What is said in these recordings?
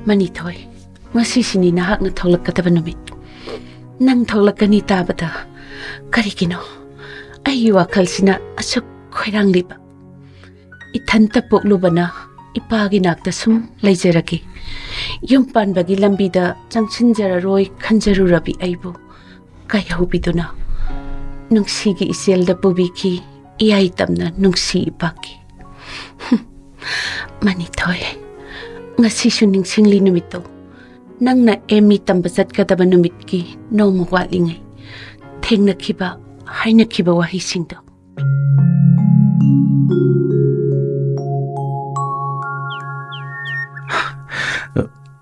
Manithoi, masisini nahakna tholakadaba numit. Nang tholakani tabada, karigino, ayu wakalsina asuk khoirang liba. Ithanta poklubana, ipagi nakta sum leijaraki. Yum panbagi lambida changchinjararoi khanjarurabi aibu. Kayahubiduna, nungsigi iselda pubiki, iyai tamna nungsi ipaki. Manithoi, ngasisu ningsingli numito. Nangna emi tambasat kadaba numitki noma watlingay. Thengnakiba, hainakiba wahisingdo.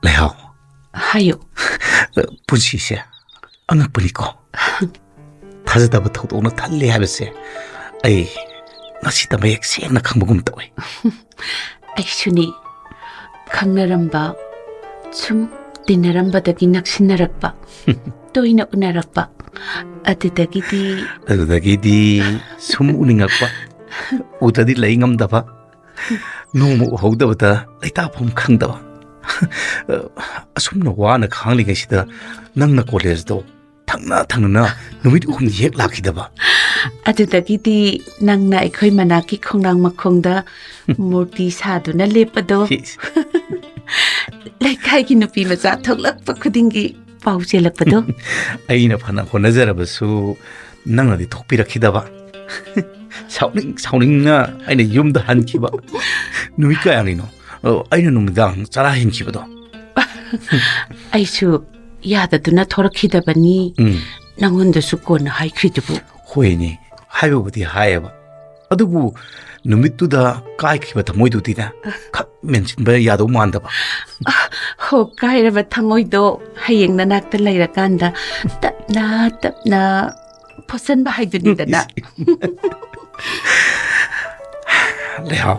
Leihao. Hayo. Punshise. Angakpaniko. Thajadaba thawdokna thalle habase. Ai ngasida mayek sengna khangmagum tawi. Ai suni khangnaramba sum tinarambadagi naksinnarakpa. Toina unarakpa. Adudagidi sum uningakpa. Udadi laingamdaba. Nomu uhawdabada laitapam khangdaba. Asumna wana khanglingaisida nangna college do thangna numit uhum yek lakhidaba. Adudagidi nangna aikhoi manaki khongnang makhongda murti saduna lepado. Leikai ki nupi macha thoklakpa khudingi pause lakpado. Aina phana honajarabasu nangna di thokpirakhidaba. Sauning na aina yumda hankiba. Numit kayangino aina numidang chara hinkibado. Aisu yadaduna thorakhidabani nangondasu kona haikhridubu. Hoini haibabudi haiyaba. Adubu numittuda kaikhiba thamoidudina khak mensinba yadau mandaba. Ho kairaba thamoido hayeng nanakta leirakanda tapna phosanba haidunidana. Leihao.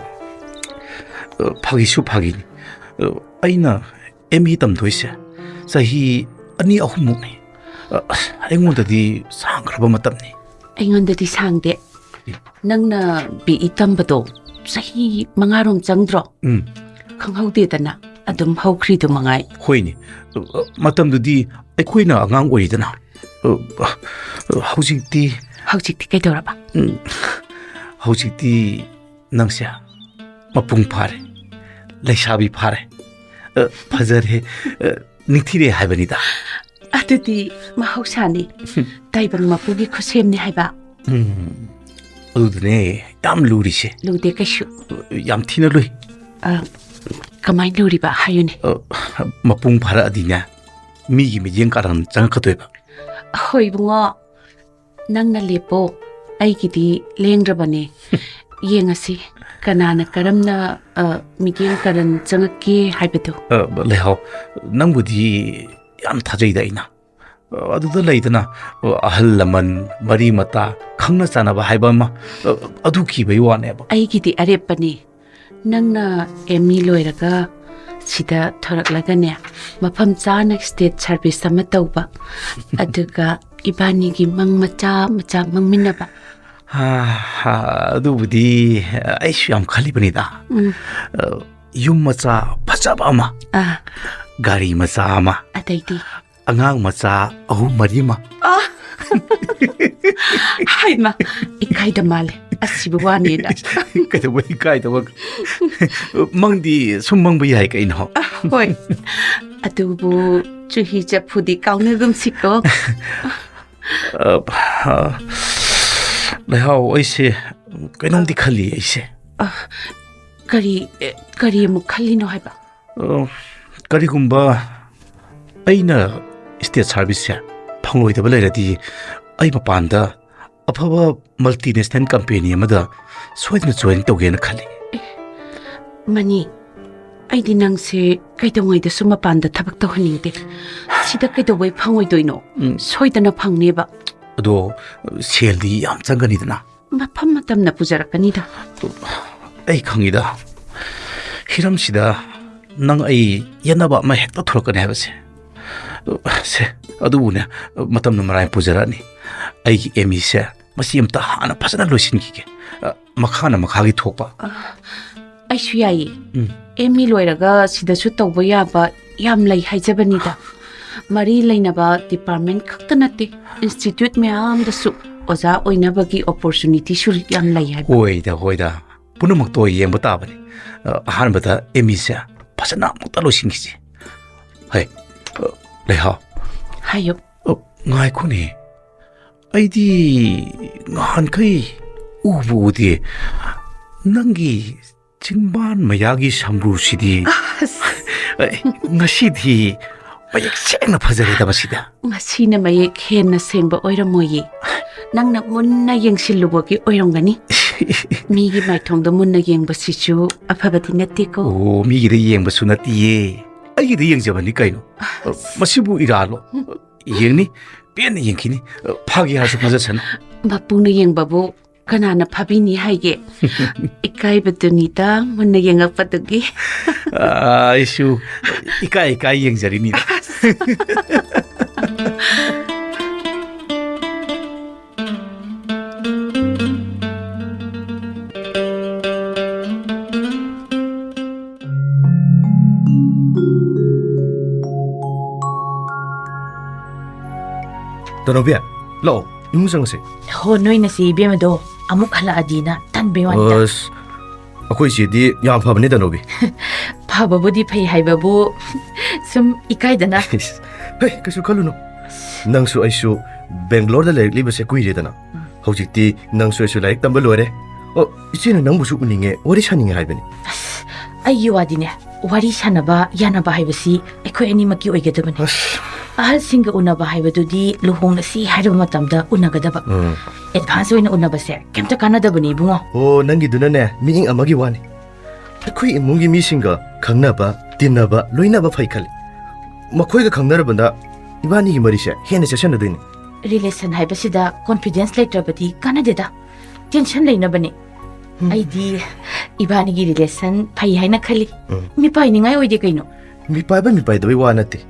Phagisu phagini. Aina emi tamdoise. Sahi ani ahumukni. Aingondadi sangraba matamni. Aingondadi sangde. Nangna bi itambado sahi mangarom changdro. Khanghaudedana adum haukhridu mangai. Hoini. Matamdudi aikoina angang oidana. Haujikti kaidoraba. Haujikti nangsia mapung phare. Leisabi phare. Phajare ningthire haibanida. Adudi mahausani taibang mapugi khosemni haiba. Adudune yam lurise. Lude kaishu. Yam thina lui. Kamai luriba hayuni. Mapung phara adina migi mejeng karan changkatoiba. Hoi bungo nangna lepo aigidi lengrabane. Yengasi kanana karamna migeng karan changakki haibado. Leihao nangbudi yam thajaida ina. Aduda leidana ahal laman mari mata khangna chanaba haiba ma adu kibai waneba. Aigidi arepani nangna emi loiraga sida thoraklagane mafam chana state service ama tauba aduga ibani gi mang macha mangminaba. Adubudi aishu yam khalibanida. Yum macha phajaba ama. Gari macha ama. Adaidi angang macha ahum marima. Haima ikaida male asibu wani na. Kada wai ikaida wak. Mangdi summang bai hai kaino. Hoi. Adubu chuhi japudi kaunagum siko. Leihao aise kainom di khali aise. Kari mu khali no haiba. Kari gumba aina state service ya phangloidaba leiradi ai mapanda afaba multinational company amada soidna join togena khali. Mani aidi nangse kaidongoida suma panda thabak tawhaningde. Sida kaidowai phangoi soidana phangneba. Ado seldi yam changanidana. Mafam matamna pujarakanida. Ai khangida. Hiram sida nang ai yanaba ma hekta thurkane habase. Se adubune matamna marai pujarani. Ai emi se masi amta hana phasana loisinki makhana makhagi thokpa. Ai suyai emi loiraga sida su tawba yaba yam lay haijabanida. Mari lainaba department khakta natte institute mayam dasu oza oinabagi opportunity shul yam lay hai. Hoida. Punamak to yengba tabani. Ahanbada emisa pasana mukta losingizi. Hey, Leihao. Hayo. Ngai khuni. Aidi ngan kai ubudi nangi chingban mayagi samru sidi. Ngasi mayek sengna phajare da basida. Ngasi na mayek henna sengba oiramoyi. Nangna munna yengsilubogi oirongani. Migi maithongda munna yengbasichu afabati natteko. Oh, migi de yengbasu nattiye. Aigi de yengjabani kaino. Masibu iralo. Yengni pen yengkini phagi hasu majasana. Mapungna yengbabu kanana phabini haige. Ikai badunita munna yengapatugi. Isu ikai yengjarini. Tanoubi, lao, yung sang si. Ho, noy na si Ibem do. Amuk hala adina, tan bewan ta. Ako si di yang pa ni Tanoubi. Pa babu di pay hay babu. Sum ikay dana. Hey, kasu kalu no. Nang su ay su Bangalore da liba sa kuiri dana. Hojik di nang su ay su laik tambalo re. O, isi na nang busu uninge, wari siya hay bani. Ay yu adine, wari siya ba, yana ba hay basi, ay ko ani maki oy gada bani. Ahal singa una ba hay badudi luhong na si hay ba matamda una gada ba. Advance oy na una ba siya, kemta kanada bani bungo. Oh, nangi duna na, miing amagi wani. Ako'y imungi misinga, kang na ba, din na ba, loy na ba fay kali. Makoy ka kang narabanda, ibani himari siya, hena siya na din. Relation hay ba sida, confidence later ba di, kanada da. Tension lay na ba ni. Ay di, ibani gi relation, pay hay na kali. Mi pay ni ngay oy di kayo no. Mi pay daw iwan natin.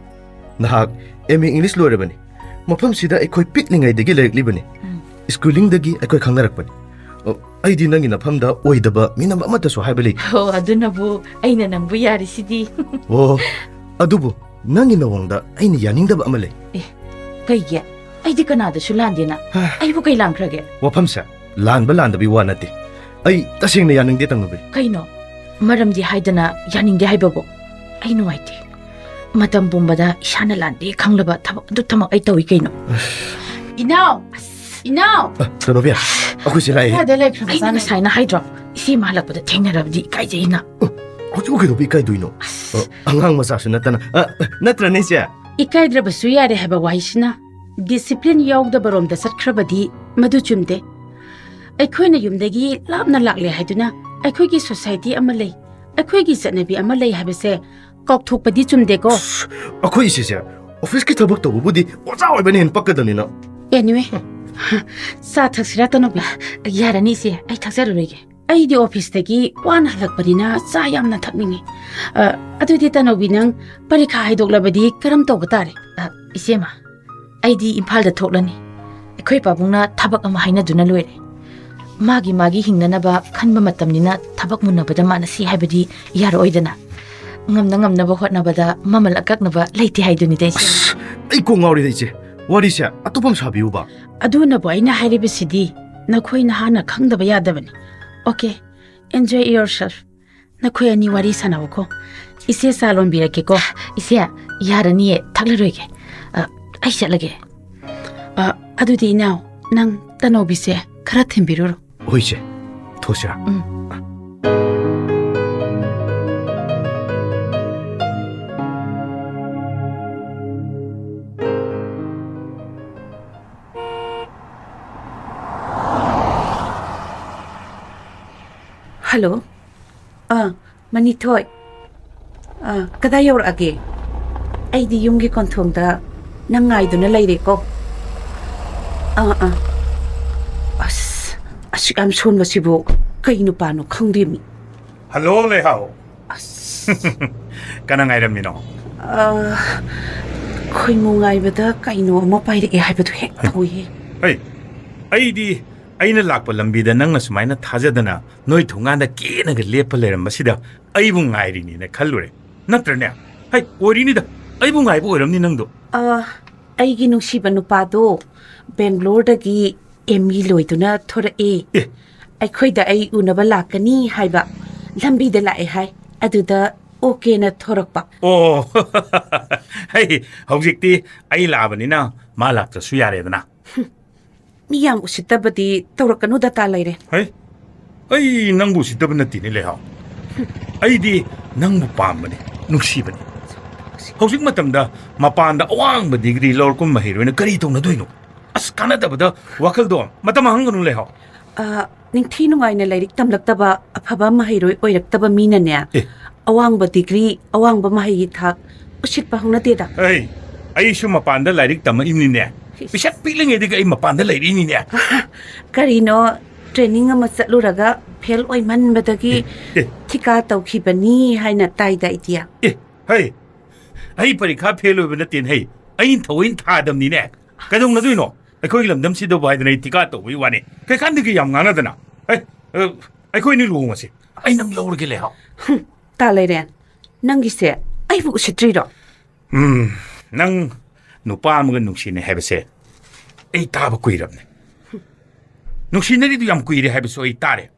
Nahak, English lore bani. Mapam sida ako'y pikling ay dagi layakli bani. Schooling dagi ako'y kang narak bani. Ay di nang inapam da, oy daba, minamamata so hay balik. Oh, ado na bu, ay na nang buyari si di. Oh, ado bu, nang inawang da, ay niyaning daba amalay. Kaya, ay di ka na da sulan di na. Ay bu kay lang krage. Wapam sa, laan ba laan dabi wan natin. Ay, tasing na yaning di Tanoubi. Kay no, maram di hay da na, yaning di hay babo. Ay no ay di. Matam bumbada, isa na lang di, kang laba, tamak ay tawi kay no. Inao! Inao! Tanoubi, ako sila eh. Ay na nasay na hydro. Isi mahalak pa da tingnan rabdi, kay di na. Ako kayo ikay doy no. Ang masaso na tana. Natranin siya. Ikay drabasu yare haba wahisna. Discipline yawda barom da satkrabadi madu chumde. Aikoy na yumdagi labna lakle haiduna. Aikoy gi society amalay. Aikoy gi satnabi amalay habase. Kokthok padi chumde ko. Ako isi siya. Office ki tabak to budi. Wasa oy bani pakadani na. Anyway. Sa thaksira Tanoubi. Yara ni si, ay taksaro rege. Ay di office tagi wan halakpanina sa yamna thakningi. Adudi Tanoubi nang parikha haidoklabadi karam tawba tare. Isi ma, ay di Imphal da thoklani. Akoy pabung na tabak ama haina duna loire. Magi hingna na ba kanba matamni na tabak mo na ba da manasi haibadi yara oy dana. Ngam na ba hot na ba da mamal akak na ba laiti haidu ni da isi. Ay ko ngawri da isi. Wari siya, atupam sabiyo ba? Aduna bo ay na hairibisidi. Nakoy na hana kangda ba yadabani. Okay, enjoy yourself. Nakoy ani wari sanaw ko. Isi salon birake ko. Isi yara niye taklaroi ke. Ay siya lagi. Adudi Inao, nang Tanoubi siya karatin biruro. Oy siya, to siya. Hello? Manithoi. Kada yaurage? Ay di yunggi konthongda nang ngaiduna layre ko. Am son masibo kaino pano khangdimi. Hello, Leihao. Kana ngairam ni no? Khoi mo ngaibada kaino mo paire e haibadu hek tawi. Hey, aidi aina lakpa lambida nangna sumaina thajadana noi thunganda kena ga lepa leram masida aibu ngairi ni ne khallure. Natrane. Hey, oirinida. Ai bu ngai bu oiramni nangdo. ꯑꯩꯒꯤ ꯅꯨꯡꯁꯤꯕ ꯅꯨꯄꯥꯗꯣ ꯕꯦꯡꯒ꯭ꯂꯣꯔꯗꯒꯤ ME ꯂꯣꯏꯗꯨꯅ ꯊꯣꯔꯛꯑꯦ. ꯑꯩꯈꯣꯏꯗ ꯑꯩ ꯎꯅꯕ ꯂꯥꯛꯀꯅꯤ ꯍꯥꯏꯕ. ꯂꯝꯕꯤꯗ ꯂꯥꯛꯑꯦ ꯍꯥꯏ. ꯑꯗꯨꯗ ꯑꯣꯀꯦꯅ ꯊꯣꯔꯛꯄ. Oh, hey, hꯧꯖꯤꯛꯇꯤ ꯑꯩ ꯂꯥꯛꯑꯕꯅꯤꯅ ꯃꯥ ꯂꯥꯛꯇ꯭ꯔꯁꯨ ꯌꯥꯔꯦꯗꯅ. ꯃꯤ ꯌꯥꯝ ꯎꯁꯤꯠꯇꯕꯗꯤ ꯇꯧꯔꯛꯀꯅꯨ ꯗꯇꯥ ꯂꯩꯔꯦ. Hey, ꯑꯩ ꯅꯪꯕꯨ ꯎꯁꯤꯠꯇꯕ ꯅꯠꯇꯦꯅꯦ ꯂꯩꯍꯥꯎ. ꯑꯩꯗꯤ ꯅꯪꯕꯨ ꯄꯥꯝꯕꯅꯤ, ꯅꯨꯡꯁꯤꯕꯅꯤ. ꯍꯧꯖꯤꯛ ꯃꯇꯝꯗ ꯃꯄꯥꯟꯗ ꯑꯋꯥꯡꯕ ꯗꯤꯒ꯭ꯔꯤ ꯂꯧꯔꯛꯄ ꯃꯍꯩꯔꯣꯏꯅ ꯀꯔꯤ ꯇꯧꯅꯗꯣꯏꯅꯣ? ꯑꯁ ꯀꯥꯟꯅꯗꯕꯗ ꯋꯥꯈꯜꯗꯣ ꯃꯇꯝ ꯃꯥꯡꯍꯟꯒꯅꯨ ꯂꯩꯍꯥꯎ. ꯅꯤꯡꯊꯤ ꯅꯨꯡꯉꯥꯏꯅ ꯂꯥꯏꯔꯤꯛ ꯇꯝꯂꯛꯇꯕ ꯑꯐꯕ ꯃꯍꯩꯔꯣꯏ ꯑꯣꯏꯔꯛꯇꯕ ꯃꯤꯅꯅꯦ ꯑꯋꯥꯡꯕ ꯗꯤꯒ꯭ꯔꯤ ꯑꯋꯥꯡꯕ ꯃꯍꯩꯒꯤ ꯊꯥꯛ ꯎꯁꯤꯠꯄ ꯍꯧꯅꯗꯦꯗ. ꯑꯩꯁꯨ ꯃꯄꯥꯟꯗ ꯂꯥꯏꯔꯤꯛ ꯇꯝꯃꯛꯏꯕꯅꯤꯅꯦ. ꯄꯤꯁꯛ ꯄꯤꯛꯂꯤꯉꯩꯗꯒꯤ ꯑꯩ ꯃꯄꯥꯟꯗ ꯂꯩꯔꯤꯅꯤꯅꯦ. ꯀꯔꯤꯅꯣ ꯇ꯭ꯔꯦꯅꯤꯡ ꯑꯃ ꯆꯠꯂꯨꯔꯒ ꯐꯦꯜ ꯑꯣꯏꯃꯟꯕꯗꯒꯤ ꯊꯤꯀꯥ ꯇꯧꯈꯤꯕꯅꯤ ꯍꯥꯏꯅ ꯇꯥꯏꯗ ꯏꯗꯤꯌꯥ. ꯑꯩ ꯄꯔꯤꯈꯥ ꯐꯦꯜ ꯑꯣꯏꯕ ꯅꯠꯇꯦꯅ ꯑꯩꯅ ꯊꯑꯣꯏꯅ ꯊꯥꯗꯕꯅꯤꯅꯦ. ꯀꯩꯗꯧꯅꯗꯣꯏꯅꯣ? ꯑꯩꯈꯣꯏꯒꯤ ꯂꯝꯗꯝꯁꯤꯗꯕꯨ ꯍꯥꯏꯗꯅ ꯑꯩ ꯊꯤꯀꯥ ꯇꯧꯕꯒꯤ ꯋꯥꯅꯤ. ꯀꯩꯀꯥꯟꯗꯒꯤ ꯌꯥꯝ ꯉꯥꯡꯅꯗꯅ. ꯑꯩꯈꯣꯏꯅꯤ ꯂꯨꯍꯣꯡꯉꯁꯤ. ꯑꯩ ꯅꯪ ꯂꯧꯔꯒꯦ ꯂꯩꯍꯥꯎ. ꯇꯥ ꯂꯩꯔꯦꯟ, ꯅꯪꯒꯤꯁꯦ ꯑꯩꯕꯨ ꯎꯁꯤꯠꯇ꯭ꯔꯤꯔꯣ? ꯅꯪ ꯅꯨꯄꯥ ꯑꯃꯒ ꯅꯨꯡꯁꯤꯅꯩ ꯍꯥꯏꯕꯁꯦ ꯑꯩ ꯇꯥꯕ ꯀꯨꯏꯔꯕꯅꯦ. ꯅꯨꯡꯁꯤꯅꯔꯤꯗꯨ ꯌꯥꯝ ꯀꯨꯏꯔꯦ ꯍꯥꯏꯕꯁꯨ ꯑꯩ ꯇꯥꯔꯦ.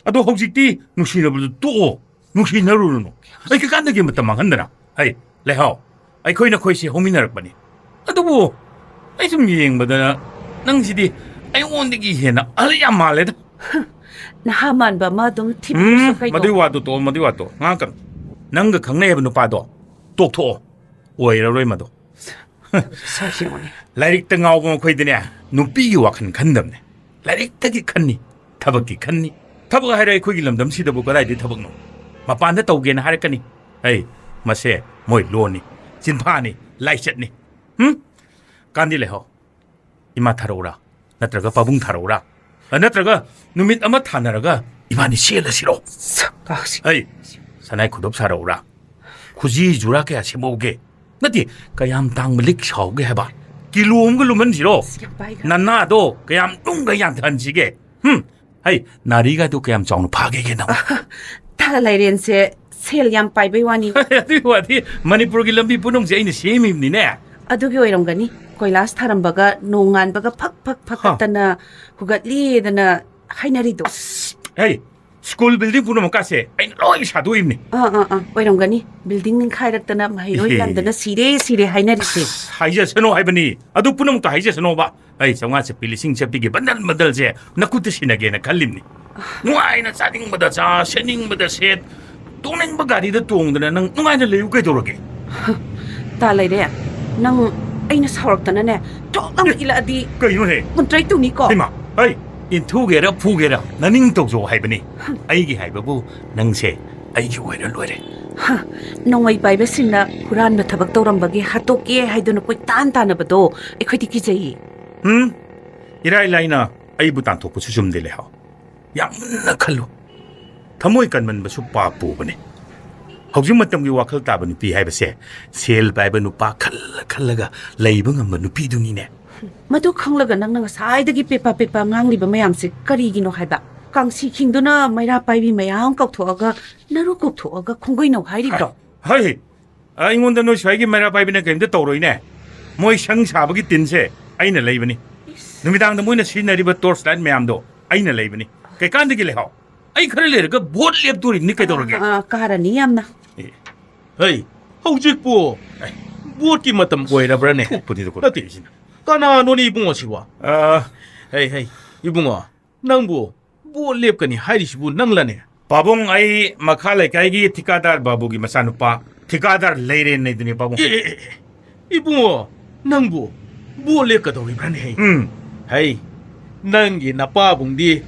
ꯑꯗꯣ ꯍꯧꯖꯤꯛꯇꯤ ꯅꯨꯡꯁꯤꯅꯕꯗꯨ ꯇꯣꯛꯑꯣ. ꯅꯨꯡꯁꯤꯅꯔꯨꯔꯨꯅꯨ. ꯑꯩ ꯀꯩꯀꯥꯟꯗꯒꯤ ꯃꯇꯝ ꯃꯥꯡꯍꯟꯗꯅ. ꯂꯩꯍꯥꯎ, ꯑꯩꯈꯣꯏꯅ ꯑꯩꯈꯣꯏꯁꯦ ꯍꯧꯃꯤꯟꯅꯔꯛꯄꯅꯤ. ꯑꯗꯨꯕꯨ ꯑꯩ ꯁꯨꯝ ꯌꯦꯡꯕꯗ ꯅꯪꯁꯤꯗꯤ ꯑꯩꯉꯣꯟꯗꯒꯤ ꯍꯦꯟꯅ ꯑꯍꯜ ꯌꯥꯝ ꯃꯥꯜꯂꯦꯗ. ꯅꯍꯥ ꯃꯥꯟꯕ ꯑꯃ ꯑꯗꯨꯝ ꯊꯤꯕꯤꯁꯨ ꯀꯩꯅꯣ. ꯃꯗꯨꯏ ꯋꯥꯗꯣ ꯇꯣꯛꯑꯣ, ꯃꯗꯨꯏ ꯋꯥꯗꯣ ꯉꯥꯡꯀꯅꯨ. ꯅꯪꯒ ꯈꯪꯅꯩ ꯍꯥꯏꯕ ꯅꯨꯄꯥꯗꯣ ꯇꯣꯛꯊꯣꯛꯑꯣ. ꯑꯣꯏꯔꯔꯣꯏ ꯃꯗꯣ. ꯂꯥꯏꯔꯤꯛꯇ ꯉꯥꯎꯕ ꯃꯈꯣꯏꯗꯅꯦ ꯅꯨꯄꯤꯒꯤ ꯋꯥꯈꯜ ꯈꯟꯗꯕꯅꯦ. ꯂꯥꯏꯔꯤꯛꯇꯒꯤ ꯈꯟꯅꯤ, ꯊꯕꯛꯀꯤ ꯈꯟꯅꯤ. ꯊꯕꯛ ꯍꯥꯏꯔ ꯑꯩꯈꯣꯏꯒꯤ ꯂꯝꯗꯝꯁꯤꯗꯕꯨ ꯀꯗꯥꯏꯗꯒꯤ ꯊꯕꯛꯅꯣ? ꯃꯄꯥꯟꯗ ꯇꯧꯒꯦꯅ ꯍꯥꯏꯔꯛꯀꯅꯤ. ꯃꯁꯦ ꯃꯣꯏ ꯂꯣꯟꯅꯤ, ꯆꯤꯟꯐꯥꯅꯤ, ꯂꯥꯏꯆꯠꯅꯤ. ꯀꯥꯟꯗꯤ ꯂꯩꯍꯧ. ꯏꯃꯥ ꯊꯥꯔꯛꯎꯔꯥ? ꯅꯠꯇ꯭ꯔꯒ ꯄꯥꯕꯨꯡ ꯊꯥꯔꯛꯎꯔꯥ? ꯅꯠꯇ꯭ꯔꯒ ꯅꯨꯃꯤꯠ ꯑꯃ ꯊꯥꯅꯔꯒ ꯏꯕꯥꯅꯤ ꯆꯦꯜꯂꯁꯤꯔꯣ? ꯁꯅꯥꯏ ꯈꯨꯗꯣꯞ ꯁꯥꯔꯛꯎꯔꯥ? ꯈꯨꯖꯤ ꯖꯨꯔꯥ ꯀꯌꯥ ꯁꯦꯝꯃꯛꯎꯒꯦ? ꯅꯠꯇꯦ, ꯀꯌꯥꯝ ꯇꯥꯡꯕ ꯂꯤꯛ ꯁꯥꯎꯒꯦ ꯍꯥꯏꯕ? ꯀꯤꯂꯣ ꯑꯃꯒ ꯂꯨꯝꯍꯟꯁꯤꯔꯣ? ꯅꯅꯥꯗꯣ ꯀꯌꯥꯝ ꯇꯨꯡꯒ ꯌꯥꯟꯊꯍꯟꯁꯤꯒꯦ? ꯅꯥꯔꯤꯒꯗꯣ ꯀꯌꯥꯝ ꯆꯥꯎꯅ ꯐꯥꯒꯦꯒꯦ ꯅꯪ? ꯇꯥ ꯂꯩꯔꯦꯟꯁꯦ ꯁꯦꯜ ꯌꯥꯝ ꯄꯥꯏꯕꯩ ꯋꯥꯅꯤ. ꯑꯗꯨꯒꯤ ꯋꯥꯗꯤ ꯃꯅꯤꯄꯨꯔꯒꯤ ꯂꯝꯕꯤ ꯄꯨꯝꯅꯃꯛꯁꯦ ꯑꯩꯅ ꯁꯦꯝꯃꯤꯕꯅꯤꯅꯦ. ꯑꯗꯨꯒꯤ ꯑꯣꯏꯔꯝꯒꯅꯤ. ꯀꯣꯏꯂꯥꯁ ꯊꯥꯔꯝꯕꯒ ꯅꯣꯡꯉꯥꯟꯕꯒ ꯐꯛ ꯐꯛ ꯐꯛꯇꯅ ꯍꯨꯒꯠꯂꯤꯗꯅ ꯍꯥꯏꯅꯔꯤꯗꯣ. ꯁ꯭ꯀꯨꯜ ꯕꯤꯜꯗꯤꯡ ꯄꯨꯝꯅꯃꯛꯀꯥꯁꯦ ꯑꯩꯅ ꯂꯣꯏ ꯁꯥꯗꯣꯛꯏꯕꯅꯤ. ꯑꯣꯏꯔꯝꯒꯅꯤ. ꯕꯤꯜꯗꯤꯡ ꯅꯤꯡꯈꯥꯏꯔꯛꯇꯅ ꯃꯍꯩꯔꯣꯏ ꯌꯥꯝꯗꯅ ꯁꯤꯔꯦ ꯍꯥꯏꯅꯔꯤꯁꯦ. ꯍꯥꯏꯖꯁꯅꯣ ꯍꯥꯏꯕꯅꯤ. ꯑꯗꯨ ꯄꯨꯝꯅꯃꯛꯇ ꯍꯥꯏꯖꯁꯅꯣꯕ. ꯑꯩ 500 ꯆꯠꯄꯤ 1000 ꯆꯠꯄꯤꯒꯤ ꯕꯟꯗꯜꯁꯦ ꯅꯈꯨꯠꯇ ꯁꯤꯟꯅꯒꯦꯅ ꯈꯜꯂꯤꯕꯅꯤ. ꯅꯨꯡꯉꯥꯏꯅ ꯆꯥꯅꯤꯡꯕꯗ ꯆꯥ, ꯁꯦꯠꯅꯤꯡꯕꯗ ꯁꯦꯠ, ꯇꯣꯡꯅꯤꯡꯕ ꯒꯥꯔꯤꯗ ꯇꯣꯡꯗꯅ ꯅꯪ ꯅꯨꯡꯉꯥꯏꯅ ꯂꯩꯌꯨ. ꯀꯩꯗꯧꯔꯒꯦ? ꯇꯥ ꯂꯩꯔꯦ, ꯅꯪ ꯑꯩꯅ ꯁꯥꯎꯔꯛꯇꯅꯅꯦ ꯊꯣꯛ ꯂꯥꯎꯅ ꯏꯜꯂꯛꯑꯗꯤ ꯀꯩꯅꯣꯍꯦ? ꯀꯨꯟꯇ꯭ꯔꯩ ꯇꯨꯅꯤꯀꯣ. 인투게라 푸게라 나닝 떡조 하이버니 아이기 하이버부 능세 아이기 오히려 로이래 ꯅꯣꯡꯃꯩ ꯄꯥꯏꯕꯁꯤꯡꯅ ꯍꯨꯔꯥꯟꯕ ꯊꯕꯛ ꯇꯧꯔꯝꯕꯒꯤ ꯍꯥꯠꯇꯣꯛꯀꯦ ꯍꯥꯏꯗꯨꯅ ꯀꯣꯏ ꯇꯥꯟꯅꯕꯗꯣ ꯑꯩꯈꯣꯏꯗꯤ ꯀꯤꯖꯩꯌꯦ. 이라이 라이나 아이부 단톡부수 좀 들래요. 양나 칼로ꯊꯃꯣꯏ ꯀꯟꯃꯟꯕꯁꯨ ꯄꯥꯞ ꯄꯨꯕꯅꯤ. ꯍꯧꯖꯤꯛ ꯃꯇꯝꯒꯤ ꯋꯥꯈꯜ ꯇꯥꯕ ꯅꯨꯄꯤ ꯍꯥꯏꯕꯁꯦ ꯁꯦꯜ ꯄꯥꯏꯕ ꯅꯨꯄꯥ ꯈꯜꯂꯒ ꯂꯩꯕ ꯉꯝꯕ ꯅꯨꯄꯤꯗꯨꯅꯤꯅꯦ. ꯃꯗꯨ ꯈꯪꯂꯒ ꯅꯪꯅ ꯉꯁꯥꯏꯗꯒꯤ ꯄꯦꯄꯥ ꯉꯥꯡꯂꯤꯕ ꯃꯌꯥꯝꯁꯦ ꯀꯔꯤꯒꯤꯅꯣ ꯍꯥꯏꯕ? ꯀꯥꯡꯁꯤ ꯈꯤꯡꯗꯨꯅ ꯃꯩꯔꯥ ꯄꯥꯏꯕꯤ ꯃꯌꯥꯝ ꯀꯧꯊꯣꯛꯑꯒ ꯅꯔꯨ ꯀꯧꯊꯣꯛꯑꯒ ꯈꯣꯡꯒꯩꯅꯧ ꯍꯥꯏꯔꯤꯕ꯭ꯔꯣ? ꯍꯩ ꯑꯩꯉꯣꯟꯗ ꯅꯣꯏ ꯁ꯭ꯋꯥꯏꯒꯤ ꯃꯩꯔꯥ ꯄꯥꯏꯕꯤꯅ ꯀꯩꯝꯇ ꯇꯧꯔꯣꯏꯅꯦ. ꯃꯣꯏ ꯁꯪ ꯁꯥꯕꯒꯤ ꯇꯤꯟꯁꯦ ꯑꯩꯅ ꯂꯩꯕꯅꯤ. ꯅꯨꯃꯤꯗꯥꯡꯗ ꯃꯣꯏꯅ ꯁꯤꯖꯤꯟꯅꯔꯤꯕ ꯇꯣꯔꯆ ꯂꯥꯏꯠ ꯃꯌꯥꯝꯗꯣ ꯑꯩꯅ ꯂꯩꯕꯅꯤ. ꯀꯩꯀꯥꯟꯗꯒꯤ ꯂꯩꯍꯥꯎ ꯑꯩ ꯈꯔ ꯂꯩꯔꯒ ꯚꯣꯠ ꯂꯦꯞꯇꯣꯔꯤꯕꯅꯤ. ꯀꯩꯗꯧꯔꯒꯦ? ꯀꯥꯔꯅꯤ ꯌꯥꯝꯅ. ꯍꯩ ꯍꯧꯖꯤꯛꯄꯨ ꯚꯣꯠꯀꯤ ꯃꯇꯝ ꯑꯣꯏꯔꯕ꯭ꯔꯅꯦ? ꯅꯠꯇꯦ ꯀꯅꯥꯅꯣꯅꯦ ꯏꯕꯨꯡꯉꯣꯁꯤꯕꯣ? ꯍꯩ 이붕어 ꯅꯪꯕꯨ ꯚꯣꯠ ꯂꯦꯞꯀꯅꯤ ꯍꯥꯏꯔꯤꯁꯤꯕꯨ ꯅꯪꯂꯅꯦ? ꯄꯥꯕꯨꯡ ꯑꯩ ꯃꯈꯥ ꯂꯩꯀꯥꯏꯒꯤ ꯊꯤꯀꯥꯗꯥꯔ ꯕꯥꯕꯨꯒꯤ ꯃꯆꯥꯅꯨꯄꯥ ꯊꯤꯀꯥꯗꯥꯔ ꯂꯩꯔꯦꯟ ꯅꯩꯗꯨꯅꯤ ꯄꯥꯕꯨꯡ. 이붕어 ꯅꯪꯕꯨ ꯚꯣꯠ ꯂꯦꯞꯀꯗꯧꯔꯤꯕ꯭ꯔꯅꯦ? ꯍꯩ ꯅꯪꯒꯤ ꯅꯄꯥꯕꯨꯡꯗꯤ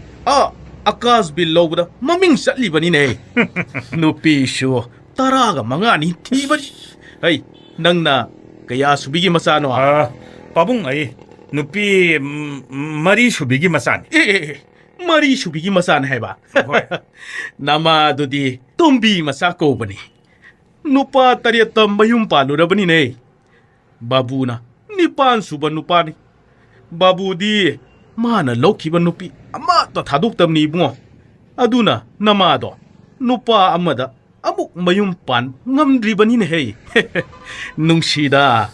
아까스 빌 러브다 마밍 쌀리버니네. 누피쇼 따라가 망아니 티버니. 에이 낭나 그야 수비기 마사노. 빠붕 아이 누피 마리 수비기 마산. 마리 수비기 마산 해봐. 나마도디 톰비 마사코 버니. 누파 따리었다 마윰 팔루라버니네. 바부나 니판 수바 누파니. 바부디 마나 럭키바 누피 아마도 다독담니 이붕어. 아두나 나마도 누파 아마다 amuk mayum pan ngamdribanine hey nungsida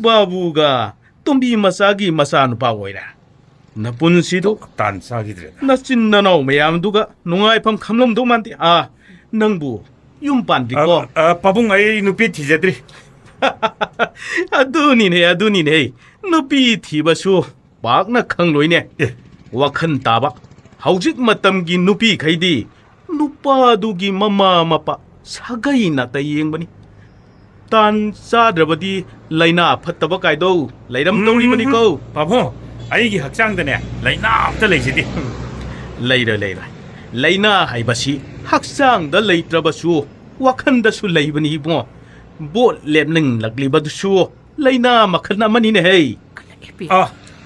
babuga tumbi masagi masanu pa oira napunsido tan sagidre nasin nanau mayam duga nungai pham khamlom do manti nangbu yum pan diko pabung ai nupi thijadri aduni ne nupi thibasu bakna khangloine wakhan taba haujik matamgi nupi khaidi nupa dugi mama mapa sagai na ta yengbani tan sadrabadi laina phattaba kaido lairam tawri bani ko pabung ai gi hakchangdane laina amta leisidi leira laina haibasi hakchangda leitrabasu wakhandasu leibani bo bot lemning laklibadusu laina makhana mani ne hey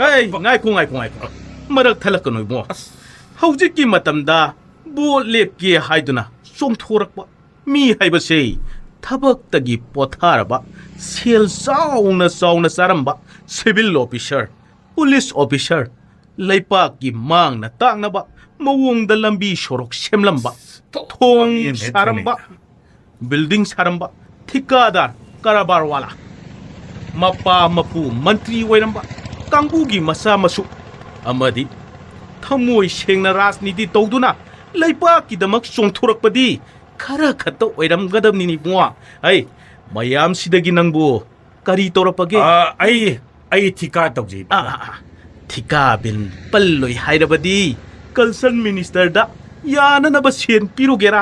hey ngai ko marak thalakano bo haujiki matamda bot lepke haiduna somthorakpa mi haibase thabaktagi potharaba sel sauna saramba civil officer police officer leipa ki mangna tangnaba mawongda lambi sorok semlamba thong saramba building saramba thikadar karabar wala mapa mapu mantri oiramba kangbugi masa masu amadi thamoi sengna rajniti tawduna leipa ki damak songthorakpadi khara khatta oiramgadamni ni bua ai mayam sidagi nangbu kari torapage ai thika tawji thika bil palloi hairabadi kalsan minister da yana na basen pirugera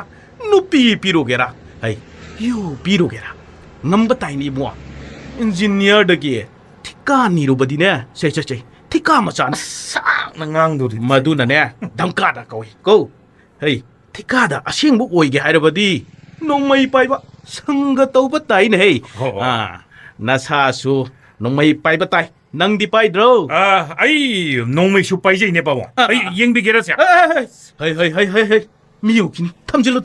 nupi pirugera ai yu pirugera ngamba taini bua engineer dagi thika nirubadi ne sei thika machan na ngang duri maduna ne damka da ko hey thika da asengbu oige hairabadi nongmai paiba sanga tauba tai ne hey nasa su nongmai paiba tai nangdi paidro ai nongmai su paijai ne bawa ai yengbigera sa hey miyukini thamjilo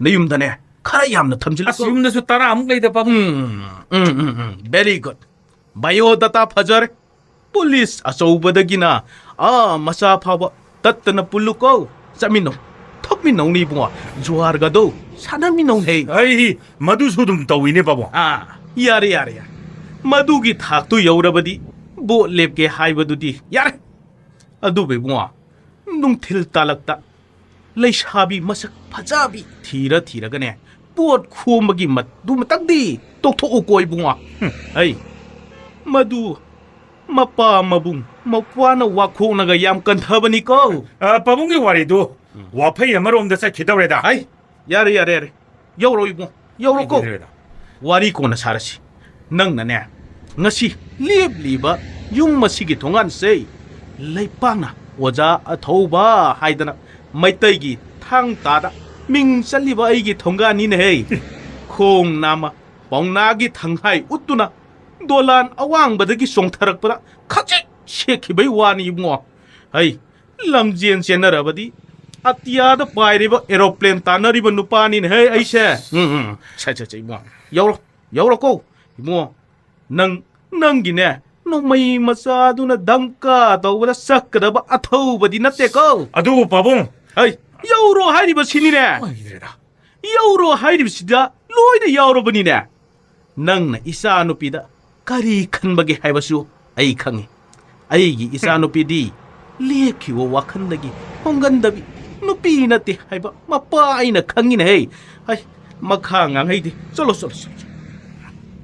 nayumda ne khara yamna thamjilo asumna su tara amuk leida babu very good biodata phajare police achaubadagina masa phaba tattana pulluko chamino thokmino ni bunga juar gado sanamino hey ai madu sudum tawine babu yare madugi thaktu yaurabadi bo lepke haibadudi yare adube bunga nungthil talakta leisabi masak phajabi thira gane pot khomagi madu matagdi tokthok ukoi bunga ai madu mapa mabung mapwana wakhongnaga yam kanthabani ko pabungi waridu wafai amarom da sakidawreda ai yare yauro ibu yauro ko wari ko na sarasi nang na ne ngasi liba yung masigi thongan sei leipangna oja Athouba haidana maitai gi thang tada ming chaliba ai gi thongani ne hey khong nama paungna gi thanghai utuna dolan awang badagi songtharakpara khachi shekhibai wani mo hey lamjen chenarabadi atiyada pairiba aeroplane tanariba nupani ne hey aise sai mo yauro ko mo nang gi ne nongmai masaduna damka tawbada sakadaba Athouba di natte ko adu pabung hey yauro hairiba sinine yauro hairiba sida loida yauro bani ne nangna isa nupida kari khanbage haibasu ai khangi aigi isa nupidi lekhiwa wakhandagi hongandabi nupi nate haiba mapa aina khangi ne hey ai makha ngang heidi cholo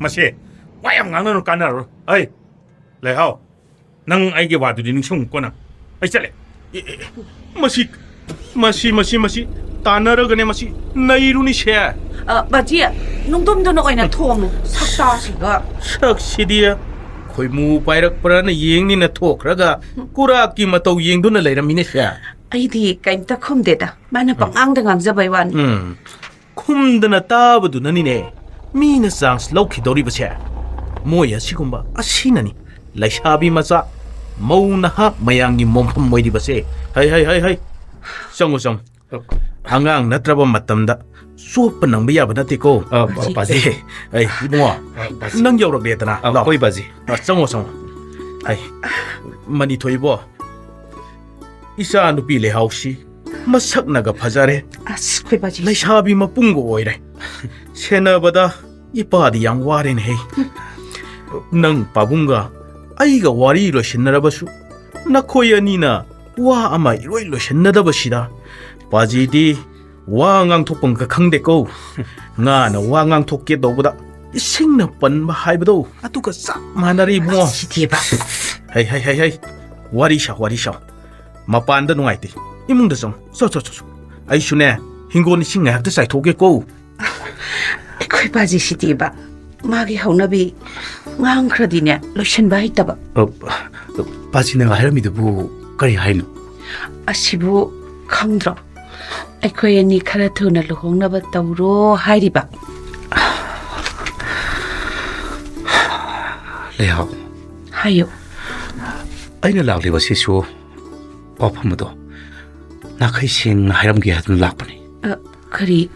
mase wayam ngana no kanaro ai Leihao nang ai ge wadu di ningsung ko na ai chale masi tanaragane masi nairuni she baji nungdom do no oina thom sakta siga saksidia khoimu pairak prana yengni na thokraga kura ki matau yengduna leiramine sha aidi kaimta khomdeda mana pangang da ngangjabai wan khumdana tabadu nani ne mina chance laukhidori base moya sigumba asinani laisabi macha mauna ha mayangi mompham moidi base hai sangu hangang natraba matamda sopa nangba yaba nate ko bazi ai ibunga nang yauro betana koi bazi sangu ai Manithoi bo isa nupi Leihao si masaknaga phajare As khoi baji. leisabi mapungo oire senabada ipadi yang warin hei nang pabunga aiga wari lo shinarabasu nakhoi anina wa ama iroi lo shinadabasida pajidi wa ngang thokpang ka khangde ko nga na wa ngang thokke dobada isingna panba haibado atuka sa manari mo Sitiba. hey wari sha mapanda nungaite imungda song so ai shune hingoni singa hakta sai thoke ko Khoi baji sitiba. Magi haunabi ngang khradine lotion ba hitaba. 빠지네가 하람이도 그리 하이노 Asibu khangdro. Aikhoi ani khara thuna luhongnaba tawro hairiba. 레이하오 Hayo. 아이는 락리바 시수 어퍼무도 나카이 싱 하람게 하든 락보니 Kari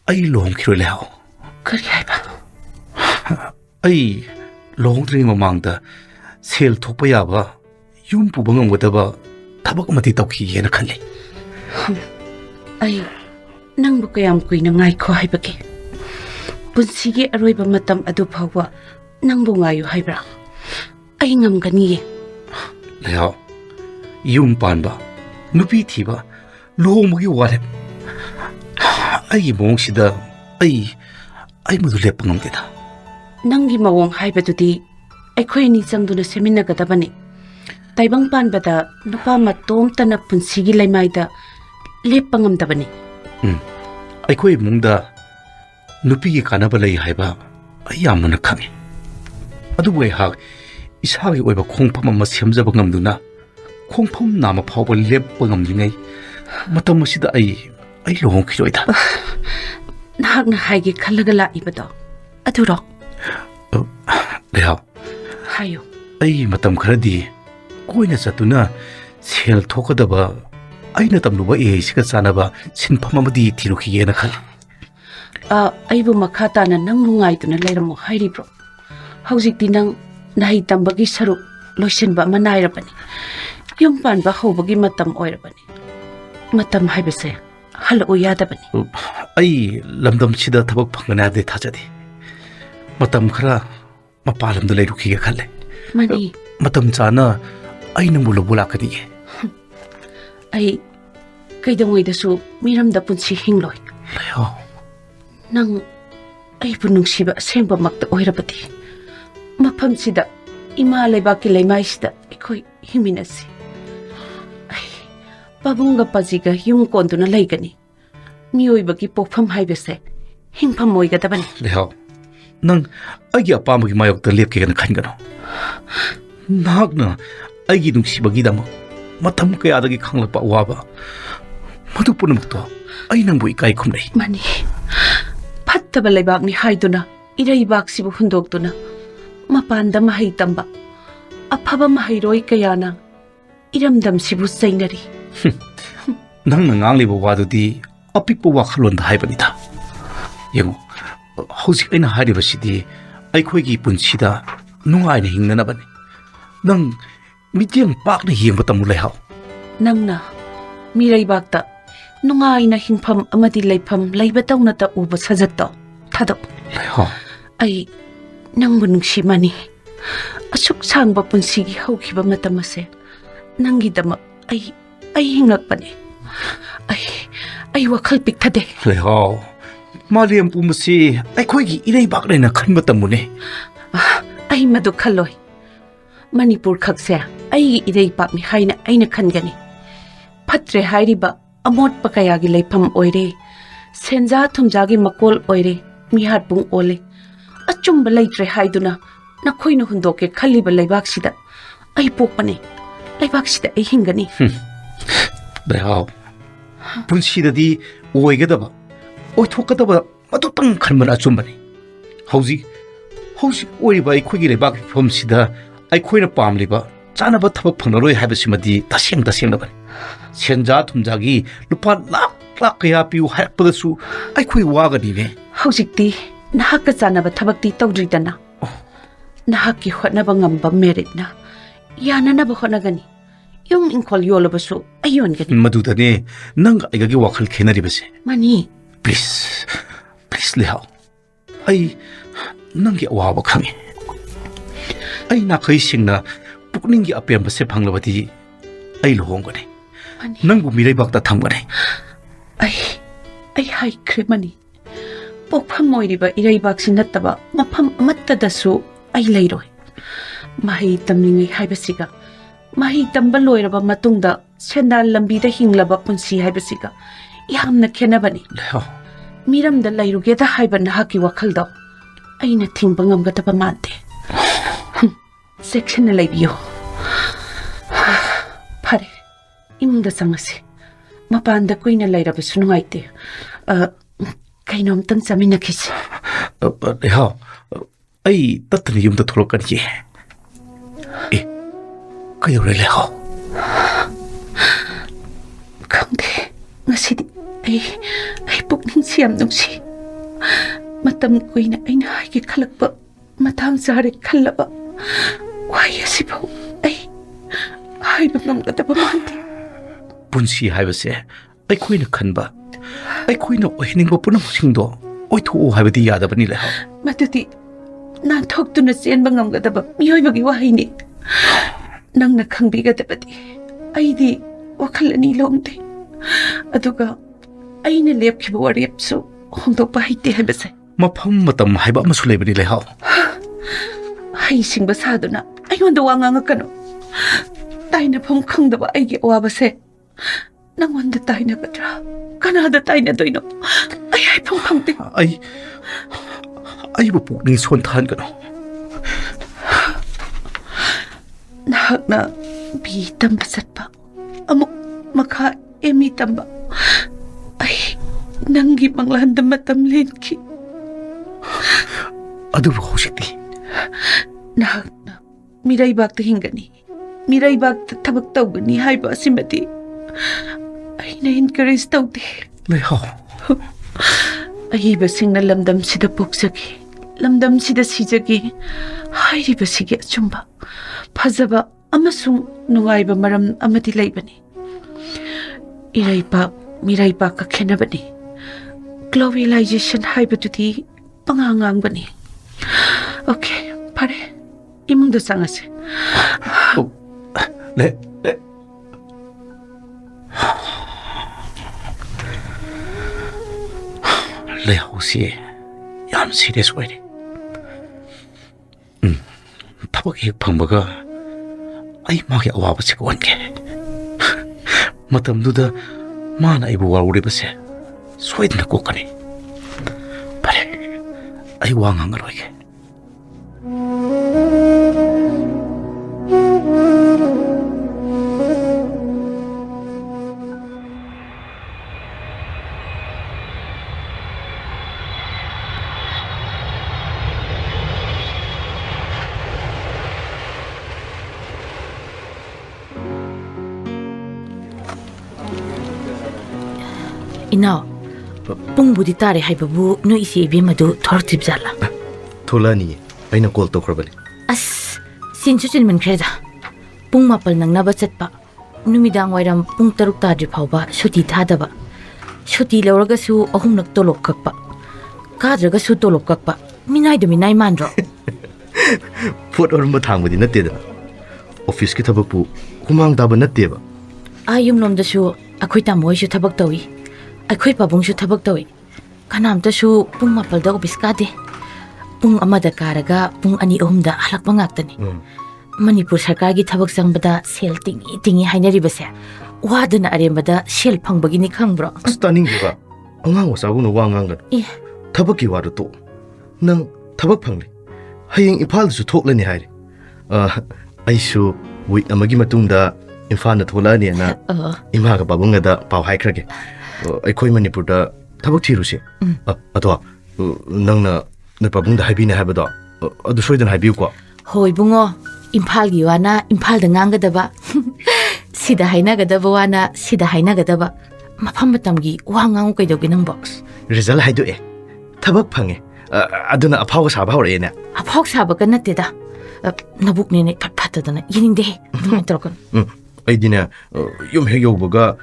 아이 롱키로 레하오 kari haiba. 아이 롱드링 마망다 셀 톡바야바 윰 부벙은 못다바 타박 마디 떡히 예나 칼리 Ai nangbu kayam kuina ngai kho haibake. Punsigi aroiba matam adu phawa nangbu ngayu haibra. Ai ngamgani. 레하오 윰 반바 누비 티바 롱무기 와레 아이 몽시다 아이 모두 랩방음대다 Nangi mawong haibadudi aikhoi ni changduna seminagadabani. Taibang panbada nupa matom tana punsigi laimaida leppangamdabani. 아이코이 몽다 누피기 가나발레이 하이바 아이야무나 칸이 아두부의 학 이사하게 오이바 콩팜 엄마 샘잡아 감두나 콩팜 나마 파워볼 랩빵 감중에 마tam 마시다 아이 롱키로이다 Nahakna haigi khalaga laibado. Aduro. 레하오 Hayo. 아이 마tam khara디 koina satuna sel thokadaba aina tamluba eisiga chanaba sinpham amadi tirukhiena khal Aibu makhatana nang nungaiduna leiramo hairibro. Haujikti nang nahi tambagi saruk loisinba manairabani. Yum panba hobagi matam oirabani. Matam haibase hal uyadabani. ai lamdam sida thabak phangana de thajadi matam khara mapalam da leirukhiga khalle Mani matam chana aina mulubula kadi ai kaidongoidasu miramda punsi hingloi. leho Nang ai punungsiba sengba makta oirabati. Mapamsida ima leibaki leimaisida ikoi himinasi. Ai pabunga pajiga yung konduna leigani. Mioibagi pokpham haibase hingpham oigadabani. leho nang agi apamagi mayok da lepke gan khangano nagna agi nungsibagi dam matam kaya dagi khanglapa waba madu punamukto ai nangbu ikai khumlei Mani fattaba leibakni haiduna iraibaksibu hundoktuna mapanda mahai tamba afaba mahairoi kayana iramdamsibu sainari. nangna ngangliba wadudi apikpa wakhalonda haibanida yengo hojik aina haribasidi aikhoigi punsida nungaina hingnanabani nang mityang pakna yengba tamu leihao Nangna miraibakta nungaina hingpham amadi leifam leibatawna uba sajatto thado. leihao Ai nangbu nungsimani. Asuk sangba punsigi haukiba matamase nangidama ai hinglakpani. Ai wakhal pikthade. leihao Mariam pumasi aikhoigi irei bakrena khanba tamune Ai madu khaloi. Manipur khakse ai irei pakni haina aina khangani. Phatre hairiba amot pakayagi leifam oire. Senja thumjagi makol oire mihar pung ole. Achumba leitre haiduna nakhoina hundoke khaliba leibaksida ai pokpane. Leibaksida ai hingani. leihao punsidadi oigadaba oithokadaba matutang khanbana achumbani hauji oiriba aikhoigi lebak phomsida aikhoina pamliba chanaba thabak phanaroi haibasimadhi taseng nabani senja thumjagi lupa lak kaya piu haipadasu aikhoi wagani ne Haujikti nahakka chanaba thabakti tawdridana. Nahakki hotnaba ngamba meritna yananaba hotnagani. yung Imphal yolabasу ayon gani. Madudani nang aigagi wakhal khenaribase. Mani. Please Leihao. Ai nanggi awawa khangi. Ai na khai singna pukning gi apem base phanglabadi ai lohongani. Mani. Nangbu mirai bakta thamgani. Ai hai kremani. Pokpham moiriba iraibak sinattaba mafam amattadasu ai leiroi. Mahi tamningai haibasiga. Mahi tamba loiraba matungda sendal lambida hinglaba punsi haibasiga. Yamna khenabani. Leihao. Miramda lairugeda haiba nahaki wakhaldo. Aina thingba ngamgadaba mante. Section na laibiyo. Phare. Imungda sangase. Mapanda kuina lairabasu nungaite. Kainom tang chaminakisi. Leihao. Ai tatni yumda tholokani. Kayore Leihao. Khangde. Ngasidi ai pukning siam nungsi. Matam kuina aina haigi khalakba matang zare khallaba. Wai asibau ai haiba ngamgadaba mante. Punsi haibase aikoina khanba aikoina ohiningba punamsingdo oitho haibadi yadabani Leihao. Matudi nan thoktuna chenba ngamgadaba miyoibagi wahaini. Nangna khangbigadabadi aidi wakhal ani lomde. Aduga aina lepkhiba warepsu hongdokpa haite haibase. Mafam matam haiba amasu leibani Leihao. Hai singba saduna aionda wangangakano. Taina pham khangdaba aigi awabase. Nangwanda taina gadra. Kanada taina doino. Ai pham khangte. Ai bu pukning sonthan kano. Nahakna bi tamba satpa. Amuk makha emi tamba. Ai nangi manglanda matam lenki. Adubu hoshiti. Nahakna miraibak hingani. Miraibak thabak tawgani haiba asimati. Aina encourage tawde. Leihao. Ahiba singna lamdam sida poksagi. Lamdam sida sijagi. Hairiba sige achumba. Phajaba amasung nungaiba maram amati laibani. Iraipak miraipak ka khenabani. Globalization haibatuti pangangangbani. Okay, pare. Imungda sangase. Le Leihao si yam serious wae. Thabak hek phangbaga ai magi awaba se konke. Matamduda mana ibu waruribase soidna kokani. Pare ai wangangaroige. Inao, pungbudi tare haibabu no isi ibimadu thortib jala. Tholani aina call tokhrabani. As sinchu chinman khreda. Pung mapal nangnaba chatpa. Numidang wairam pung taruk tadri phawba shuti thadaba. Shuti lawragasu ahumnak tolok kakpa. Kadragasu tolok kakpa. Minai do minai mandro. Pot orma thangbadi natteda. Office ki thabakpu humang daba natteba. Ayum nomdasu akhoi tamoisu thabak tawi. Akhoi pabungsu thabak tawi. Kanamtasu pung mapalda office kade. Pung amada karaga pung ani ohumda halakpa ngaktani. Manipur sarkar gi thabak sangbada sel tingi hainaribase. Wadana arembada sel phangbagini khangbro. Stunning ba. Angang wasaguna wangangan. Thabak ki wadu to. Nang thabak phangli. Hayeng Imphal su thoklani haire. Aisu week amagi matungda Imphal na tholani na imaga babunga da paw haikrage. Aikoi Manipur da thabak thiruse. Atwa nangna na babungda haibina habada. Adu soidan haibiu ko. Hoi bungo Imphal gi wana Imphal da ngangadaba. Sida hainagadaba wana sida hainagadaba. Mafam matamgi wangang kaidogi nangbo. Result haidu e. Thabak phange. Aduna aphaw saba hore na. Aphaw saba ka natteda. Nabuk ne phat phatadana yininde. Duman torkon. ꯑꯩꯗꯤꯅꯦ ꯌꯨꯝ ꯍꯦꯛ ꯌꯧꯕꯒ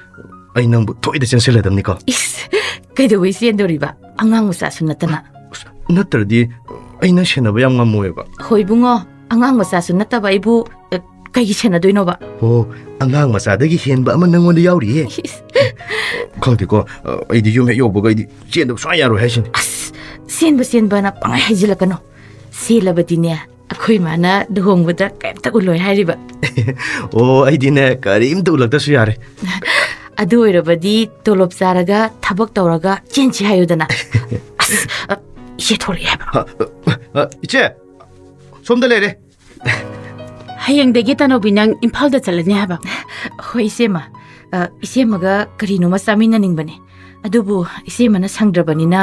ꯑꯩ ꯅꯪꯕꯨ ꯊꯣꯏꯗ ꯆꯦꯟꯁꯤꯜꯂꯗꯕꯅꯤꯀꯣ 이스 그래도 ꯆꯦꯟꯗꯣꯔꯤꯕ ꯑꯉꯥꯡ ꯃꯆꯥꯁꯨ ꯅꯠꯇꯅ ꯅꯠꯇ꯭ꯔꯗꯤ ꯑꯩꯅ ꯁꯦꯟꯅꯕ ꯌꯥꯝ ꯉꯝꯃꯣꯏꯕ ꯍꯣꯏ ꯕꯨꯡꯉꯣ ꯑꯉꯥꯡ ꯃꯆꯥꯁꯨ ꯅꯠꯇꯕ ꯑꯩꯕꯨ ꯀꯩꯒꯤ ꯁꯦꯟꯅꯗꯣꯏꯅꯣꯕ ꯑꯣ ꯑꯉꯥꯡ ꯃꯆꯥꯗꯒꯤ ꯍꯦꯟꯕ ꯑꯃ ꯅꯪꯉꯣꯟꯗ ꯌꯥꯎꯔꯤꯌꯦ ꯈꯪꯗꯦꯀꯣ ꯑꯩꯗꯤ ꯌꯨꯝ ꯍꯦꯛ ꯌꯧꯕꯒ ꯑꯩꯗꯤ ꯆꯦꯟꯗꯕ ꯁꯨꯡꯌꯥ ꯌꯥꯔꯣꯏ ꯍꯥꯏꯁꯤꯅꯤ ꯑꯁ ꯆꯦꯟꯕꯅ ꯄꯪꯍꯥꯏ ꯍꯥꯏꯖꯤꯜꯂꯛꯀꯅꯣ ꯆꯦꯜꯂꯕꯗꯤꯅꯦ ꯑꯩꯈꯣꯏ ꯃꯥꯅ ꯂꯨꯍꯣꯡꯕꯗ ꯀꯩꯝꯇ ꯎꯠꯂꯣꯏ ꯍꯥꯏꯔꯤꯕ ꯑꯣ ꯑꯩꯗꯤꯅꯦ ꯀꯔꯤꯝꯇ ꯎꯠꯂꯛꯇ꯭ꯔꯁꯨ ꯌꯥꯔꯦ ꯑꯗꯨ ꯑꯣꯏꯔꯕꯗꯤ ꯇꯣꯂꯣꯞ ꯆꯥꯔꯒ ꯊꯕꯛ ꯇꯧꯔꯒ ꯆꯦꯟꯁꯤ ꯍꯥꯏꯌꯨꯗꯅ ꯑꯁ 이제 ꯊꯣꯔꯛꯑꯦ ꯍꯥꯏꯕ 이제 좀 더 내래. ꯍꯌꯦꯡꯗꯒꯤ ꯇꯅꯧꯕꯤ ꯅꯪ ꯏꯝꯐꯥꯜꯗ ꯆꯠꯂꯅꯤ ꯍꯥꯏꯕ ꯍꯣꯏ ꯏꯆꯦꯃ 이ꯆꯦꯃꯒ ꯀꯔꯤꯅꯣꯃ ꯆꯥꯃꯤꯟꯅꯅꯤꯡꯕꯅꯦ ꯑꯗꯨꯕꯨ 이ꯆꯦꯃꯅ ꯁꯪꯗ꯭ꯔꯕꯅꯤ나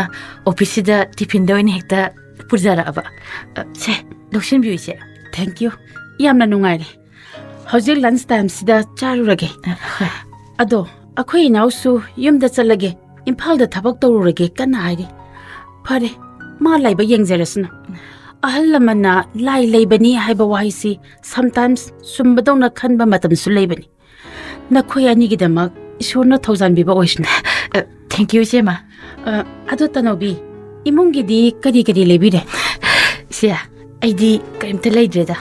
오피스ꯗ ꯇꯤꯐꯤꯟꯗ ꯑꯣꯏꯅ ꯍꯦꯛꯇ ꯄꯨꯖꯔꯛꯑꯕ ꯁꯦ ꯂꯧꯁꯤꯟꯕꯤꯌꯨ 이제 ꯊꯦꯡꯛ ꯌꯨ ꯌꯥꯝꯅ ꯅꯨꯡꯉꯥꯏꯔꯦ ꯍꯧꯖꯤꯛ ꯂꯟꯆ ꯇꯥꯏꯝꯁꯤꯗ ꯆꯥꯔꯨꯔꯒꯦ ꯑꯗꯣ ꯑꯩꯈꯣꯏ 이나ꯎꯁꯨ ꯌꯨꯝꯗ ꯆꯠꯂꯒꯦ ꯏꯝꯐꯥꯜꯗ ꯊꯕꯛ ꯇꯧꯔꯨꯔꯒꯦ ꯀꯟꯅ ꯍꯥꯏꯔꯤ ꯐꯔꯦ ꯃꯥ ꯂꯩꯕ ꯌꯦꯡꯖꯔꯁꯅꯨ ꯑꯍꯜ ꯂꯃꯟꯅ ꯂꯥꯏ ꯂꯩꯕꯅꯤ ꯍꯥꯏꯕ ꯋꯥꯍꯩꯁꯤ ꯁꯝꯇꯥꯏꯝꯁ ꯆꯨꯝꯕꯗꯧꯅ ꯈꯟꯕ ꯃꯇꯝꯁꯨ ꯂꯩꯕꯅꯤ ꯅꯈꯣꯏ ꯑꯅꯤꯒꯤꯗꯃꯛ ꯏꯁꯣꯔꯅ ꯊꯧꯖꯥꯟꯕꯤꯕ ꯑꯣꯏꯁꯅꯨ ꯊꯦꯡꯛ ꯌꯨ 이ꯆꯦꯃ ꯑꯗꯣ ꯇꯅꯧꯕꯤ ꯏꯃꯨꯡꯒꯤꯗꯤ ꯀꯔꯤ ꯀꯔꯤ ꯂꯩꯕꯤꯔꯦ 이ꯆꯦ ꯑꯩꯗꯤ ꯀꯩꯝꯇ ꯂꯩꯗ꯭ꯔꯦꯗ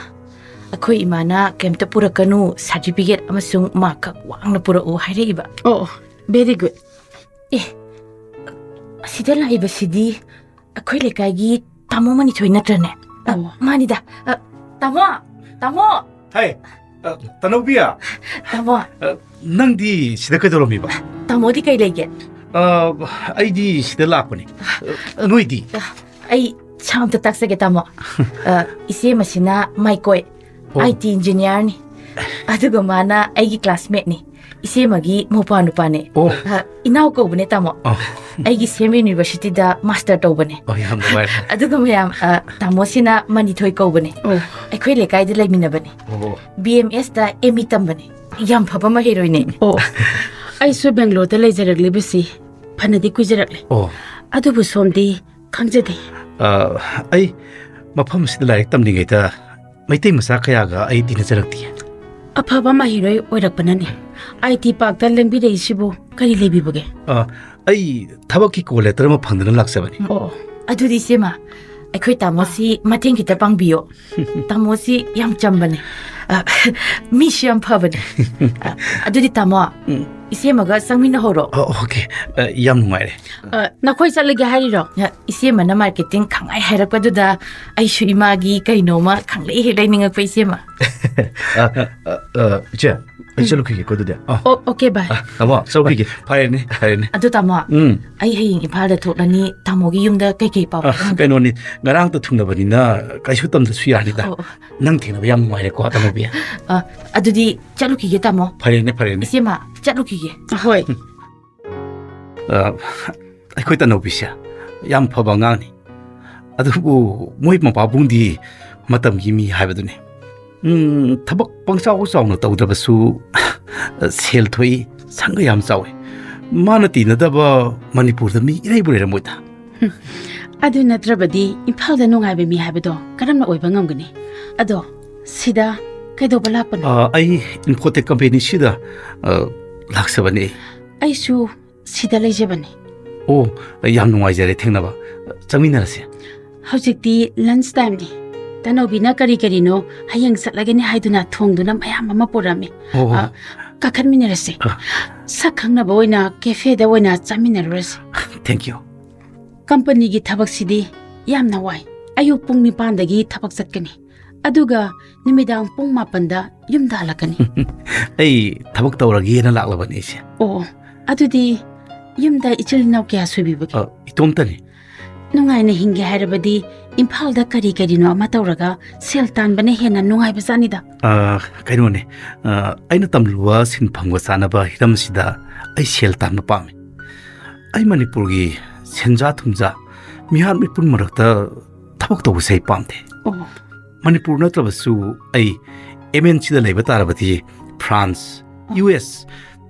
ꯑꯩꯈꯣꯏ ꯏꯃꯥꯅ ꯀꯩꯝꯇ ꯄꯨꯔꯛꯀꯅꯨ ꯁꯥꯔꯇꯤꯐꯤꯀꯦꯠ ꯑꯃꯁꯨꯡ ꯃꯥꯔꯛ ꯋꯥꯡꯅ ꯄꯨꯔꯛꯎ ꯍꯥꯏꯔꯛꯏꯕ ꯑꯣ ꯚꯦꯔꯤ ꯒꯨꯗ ꯑꯁꯤꯗ ꯂꯥꯛꯏꯕꯁꯤꯗꯤ ꯑꯩꯈꯣꯏ ꯂꯩꯀꯥꯏꯒꯤ ꯇꯥꯃꯣ ꯃꯅꯤꯊꯣꯏ ꯅꯠꯇ꯭ꯔꯅꯦ ꯃꯥꯅꯤꯗ ꯇꯥꯃꯣ ꯍꯥꯏ ꯇꯅꯧꯕꯤ야 ꯇꯥꯃꯣ ꯅꯪꯗꯤ ꯁꯤꯗ ꯀꯩꯗꯧꯔꯝꯃꯤꯕ ꯇꯥꯃꯣꯗꯤ ꯀꯩ ꯂꯩꯒꯦ ꯑꯩꯗꯤ ꯁꯤꯗ ꯂꯥꯛꯄꯅꯤ ꯅꯣꯏꯗꯤ ꯑꯩ ꯁꯥꯝꯇ ꯇꯥꯛꯆꯒꯦ ꯇꯥꯃꯣ 이ꯆꯦꯃꯁꯤꯅ 마이코이 IT 인지니어ꯔꯅꯤ ꯑꯗꯨꯒ ꯃꯥꯅ ꯑꯩꯒꯤ ꯀ꯭ꯂꯥꯁꯃꯦꯠꯅꯤ 이ꯆꯦꯃꯒꯤ ꯃꯧꯄꯥ ꯅꯨꯄꯥꯅꯦ 이나오 ꯀꯧꯕꯅꯦ ꯇꯥꯃꯣ ꯑꯩꯒꯤ ꯁꯦꯝ ꯌꯨꯅꯤꯚꯔꯁꯤꯇꯤꯗ ꯃꯥꯁꯇꯔ ꯇꯧꯕꯅꯦ ꯌꯥꯝ ꯅꯨꯡꯉꯥꯏꯔꯦ ꯑꯗꯨꯒ ꯃꯌꯥꯝ ꯇꯥꯃꯣꯁꯤꯅ ꯃꯅꯤꯊꯣꯏ ꯀꯧꯕꯅꯦ ꯑꯩꯈꯣꯏ ꯂꯩꯀꯥꯏꯗ ꯂꯩꯃꯤꯟꯅꯕꯅꯦ BMSꯗ ME ꯇꯝꯕꯅꯦ ꯌꯥꯝ ꯐꯕ ꯃꯍꯩꯔꯣꯏꯅꯦ ꯑꯩꯁꯨ ꯕꯦꯡꯒ꯭ꯂꯣꯔꯗ ꯂꯩꯖꯔꯛꯂꯤꯕꯁꯤ ꯐꯅꯗꯤ ꯀꯨꯏꯖꯔꯛꯂꯦ ꯑꯗꯨꯕꯨ ꯁꯣꯝꯗꯤ ꯈꯪꯖꯗꯦ ꯑꯩ ꯃꯐꯝꯁꯤꯗ ꯂꯥꯏꯔꯤꯛ ꯇꯝꯂꯤꯉꯩꯗ ꯃꯩꯇꯩ ꯃꯆꯥ ꯀꯌꯥꯒ ꯑꯩ ꯇꯤꯟꯅꯖꯔꯛꯇꯦ ꯑꯐꯕ ꯃꯍꯩꯔꯣꯏ ꯑꯣꯏꯔꯛꯄꯅꯅꯦ IT ꯄꯥꯛꯇ ꯂꯦꯡꯕꯤꯔꯛꯏꯁꯤꯕꯨ ꯀꯔꯤ ꯂꯩꯕꯤꯕꯒꯦ ꯑꯩ ꯊꯕꯛꯀꯤ ꯀꯣꯜ ꯂꯦꯇꯔ ꯑꯃ ꯐꯪꯗꯨꯅ ꯂꯥꯛꯆꯕꯅꯤ ꯑꯗꯨꯗꯤ 이ꯆꯦꯃ ꯑꯩꯈꯣꯏ ꯇꯥꯃꯣꯁꯤ ꯃꯇꯦꯡ ꯈꯤꯇ ꯄꯥꯡꯕꯤꯌꯣ ꯇꯥꯃꯣꯁꯤ ꯌꯥꯝ ꯆꯝꯕꯅꯦ ꯃꯤꯁꯨ ꯌꯥꯝ ꯐꯕꯅꯦ ꯑꯗꯨꯗꯤ ꯇꯥꯃꯣ 이ꯆꯦꯃꯒ ꯆꯪꯃꯤꯟꯅꯍꯧꯔꯣ ꯑꯣꯀꯦ ꯌꯥꯝ ꯅꯨꯡꯉꯥꯏꯔꯦ ꯅꯈꯣꯏ ꯆꯠꯂꯒꯦ ꯍꯥꯏꯔꯤꯔꯣ 이ꯆꯦꯃꯅ ꯃꯥꯔꯀꯦꯇꯤꯡ ꯈꯪꯉꯥꯏ ꯍꯥꯏꯔꯛꯄꯗꯨꯗ ꯑꯩꯁꯨ ꯏꯃꯥꯒꯤ ꯀꯩꯅꯣꯃ ꯈꯪꯂꯩ ꯍꯦꯛ ꯂꯩꯅꯤꯡꯉꯛꯄ 이ꯆꯦꯃ 이제 ꯑꯩ ꯆꯠꯂꯨꯈꯤꯒꯦꯀꯣ ꯑꯗꯨꯗꯤ ꯑꯣꯀꯦ ꯕꯥꯏ ꯇꯥꯃꯣ ꯆꯠꯂꯨꯈꯤꯒꯦ ꯐꯔꯦꯅꯦ ꯑꯗꯨ ꯇꯥꯃꯣ ꯑꯩ ꯍꯌꯦꯡ ꯏꯝꯐꯥꯜꯗ ꯊꯣꯛꯂꯅꯤ ꯇꯥꯃꯣꯒꯤ ꯌꯨꯝꯗ ꯀꯩꯀꯩ ꯄꯥꯎ ꯀꯩꯅꯣꯅꯤ ꯉꯔꯥꯡꯇ ꯊꯨꯡꯅꯕꯅꯤꯅ ꯀꯩꯁꯨ ꯇꯝꯗ꯭ꯔꯁꯨ ꯌꯥꯅꯤꯗ ꯅꯪ ꯊꯦꯡꯅꯕ ꯌꯥꯝ ꯅꯨꯡꯉꯥꯏꯔꯦꯀꯣ ꯇꯅꯧꯕꯤ ꯑꯗꯨꯗꯤ ꯆꯠꯂꯨꯈꯤꯒꯦ ꯇꯥꯃꯣ ꯐꯔꯦꯅꯦ 이ꯆꯦꯃ ꯆꯠꯂꯨꯈꯤꯒꯦ ꯍꯣꯏ ꯑꯩꯈꯣꯏ ꯇꯅꯧꯕꯤꯁꯦ ꯌꯥꯝ ꯐꯕ ꯑꯉꯥꯡꯅꯤ ꯑꯗꯨꯕꯨ ꯃꯣꯏ ꯃꯄꯥꯕꯨꯡꯗꯤ ꯃꯇꯝꯒꯤ ꯃꯤ ꯍꯥꯏꯕꯗꯨꯅꯤ ꯊꯕꯛ ꯄꯪꯆꯥꯎ ꯆꯥꯎꯅ ꯇꯧꯗ꯭ꯔꯕꯁꯨ ꯁꯦꯜ ꯊꯣꯛꯏ ꯁꯪꯒ ꯌꯥꯝ ꯆꯥꯎꯏ ꯃꯥꯅ ꯇꯤꯟꯅꯗꯕ ꯃꯅꯤꯄꯨꯔꯗ ꯃꯤ ꯏꯔꯩꯕꯨ ꯂꯩꯔꯝꯃꯣꯏꯗ ꯑꯗꯨ ꯅꯠꯇ꯭ꯔꯕꯗꯤ ꯏꯝꯐꯥꯜꯗ ꯅꯨꯡꯉꯥꯏꯕ ꯃꯤ ꯍꯥꯏꯕꯗꯣ ꯀꯔꯝꯅ ꯑꯣꯏꯕ ꯉꯝꯒꯅꯤ ꯑꯗꯣ ꯁꯤꯗ ꯀꯩꯗꯧꯕ ꯂꯥꯛꯄꯅꯣ ꯑꯩ ꯏꯟꯐꯣꯇꯦꯛ ꯀꯝꯄꯦꯅꯤꯁꯤꯗ ꯂꯥꯛꯆꯕꯅꯤ ꯑꯩꯁꯨ ꯁꯤꯗ ꯂꯩꯖꯕꯅꯤ ꯌꯥꯝ ꯅꯨꯡꯉꯥꯏꯖꯔꯦ ꯊꯦꯡꯅꯕ ꯆꯪꯃꯤꯟꯅꯔꯁꯦ ꯍꯧꯖꯤꯛꯇꯤ ꯂꯟꯆ ꯇꯥꯏꯝꯅꯤ ꯇꯅꯧꯕꯤꯅ ꯀꯔꯤ ꯀꯔꯤꯅꯣ ꯍꯌꯦꯡ ꯆꯠꯂꯒꯅꯤ ꯍꯥꯏꯗꯨꯅ ꯊꯣꯡꯗꯨꯅ ꯃꯌꯥꯝ ꯑꯃ ꯄꯨꯔꯝꯃꯤ ꯀꯥꯈꯠꯃꯤꯟꯅꯔꯁꯤ ꯁꯛ ꯈꯪꯅꯕ ꯑꯣꯏꯅ ꯀꯦꯐꯦꯗ ꯑꯣꯏꯅ ꯆꯥꯃꯤꯟꯅꯔꯨꯔꯁꯤ ꯊꯦꯡꯛ ꯌꯨ ꯀꯝꯄꯅꯤꯒꯤ ꯊꯕꯛꯁꯤꯗꯤ ꯌꯥꯝꯅ ꯋꯥꯏ ꯑꯌꯨꯛ ꯄꯨꯡ 9ꯗꯒꯤ ꯊꯕꯛ ꯆꯠꯀꯅꯤ ꯑꯗꯨꯒ ꯅꯨꯃꯤꯗꯥꯡ ꯄꯨꯡ 8ꯗ ꯌꯨꯝꯗ ꯍꯜꯂꯛꯀꯅꯤ ꯑꯩ ꯊꯕꯛ ꯇꯧꯔꯒꯦꯅ ꯂꯥꯛꯂꯕꯅꯤ ꯑꯩꯁꯦ ꯑꯗꯨꯗꯤ ꯌꯨꯝꯗ ꯏꯆꯤꯜ ꯏꯅꯥꯎ ꯀꯌꯥ ꯁꯨꯕꯤꯕꯒꯦ ꯏꯇꯣꯝꯇꯅꯤ ꯅꯨꯡꯉꯥꯏꯅ ꯍꯤꯡꯒꯦ ꯍꯥꯏꯔꯕꯗꯤ ꯏꯝꯐꯥꯜꯗ ꯀꯔꯤ ꯀꯔꯤꯅꯣ ꯑꯃ ꯇꯧꯔꯒ ꯁꯦꯜ ꯇꯥꯟꯕꯅ ꯍꯦꯟꯅ ꯅꯨꯡꯉꯥꯏꯕꯖꯥꯠꯅꯤꯗ ꯀꯩꯅꯣꯅꯦ ꯑꯩꯅ ꯇꯝꯂꯨꯕ ꯁꯤꯟꯐꯝꯒ ꯆꯥꯟꯅꯕ ꯍꯤꯔꯝꯁꯤꯗ ꯑꯩ ꯁꯦꯜ ꯇꯥꯟꯕ ꯄꯥꯝꯃꯤ ꯑꯩ ꯃꯅꯤꯄꯨꯔꯒꯤ ꯁꯦꯟꯖꯥ ꯊꯨꯝꯖꯥ ꯃꯤꯍꯥꯠ ꯃꯤꯄꯨꯟ ꯃꯔꯛꯇ ꯊꯕꯛ ꯇꯧꯕꯁꯦ ꯑꯩ ꯄꯥꯝꯗꯦ ꯃꯅꯤꯄꯨꯔ ꯅꯠꯇ꯭ꯔꯕꯁꯨ ꯑꯩ MNCꯗ ꯂꯩꯕ ꯇꯥꯔꯕꯗꯤ ꯐ꯭ꯔꯥꯟꯁ US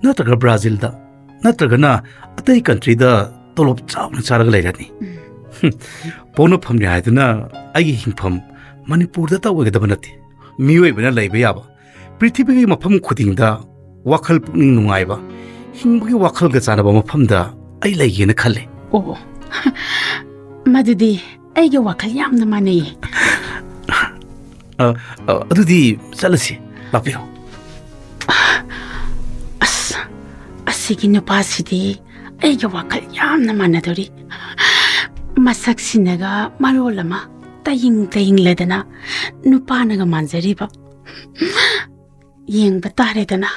ꯅꯠꯇ꯭ꯔꯒ ꯕ꯭ꯔꯥꯖꯤꯜꯗ ꯅꯠꯇ꯭ꯔꯒꯅ ꯑꯇꯩ ꯀꯟꯇ꯭ꯔꯤꯗ ꯇꯣꯂꯣꯞ ꯆꯥꯎꯅ ꯆꯥꯔꯒ ꯂꯩꯔꯅꯤ ꯄꯣꯛꯅꯐꯝꯅꯤ ꯍꯥꯏꯗꯨꯅ ꯑꯩꯒꯤ ꯍꯤꯡꯐꯝ ꯃꯅꯤꯄꯨꯔꯗ ꯑꯣꯏꯒꯗꯕ ꯅꯠꯇꯦ ꯃꯤꯑꯣꯏꯕꯅ ꯂꯩꯕ ꯌꯥꯕ ꯄ꯭ꯔꯤꯊꯤꯕꯤꯒꯤ ꯃꯐꯝ ꯈꯨꯗꯤꯡꯗ wakhal pukning nungaiba hingbugi wakhal ga chanaba mafamda ai laigena khalle Oh, madudi aige wakhal yamna manei. adudi chalasi lapiyo Asigi nupasidi aige wakhal yamna manadori. Masak sinaga marolama taying ledana nupanaga manjariba. Yeng bataredana.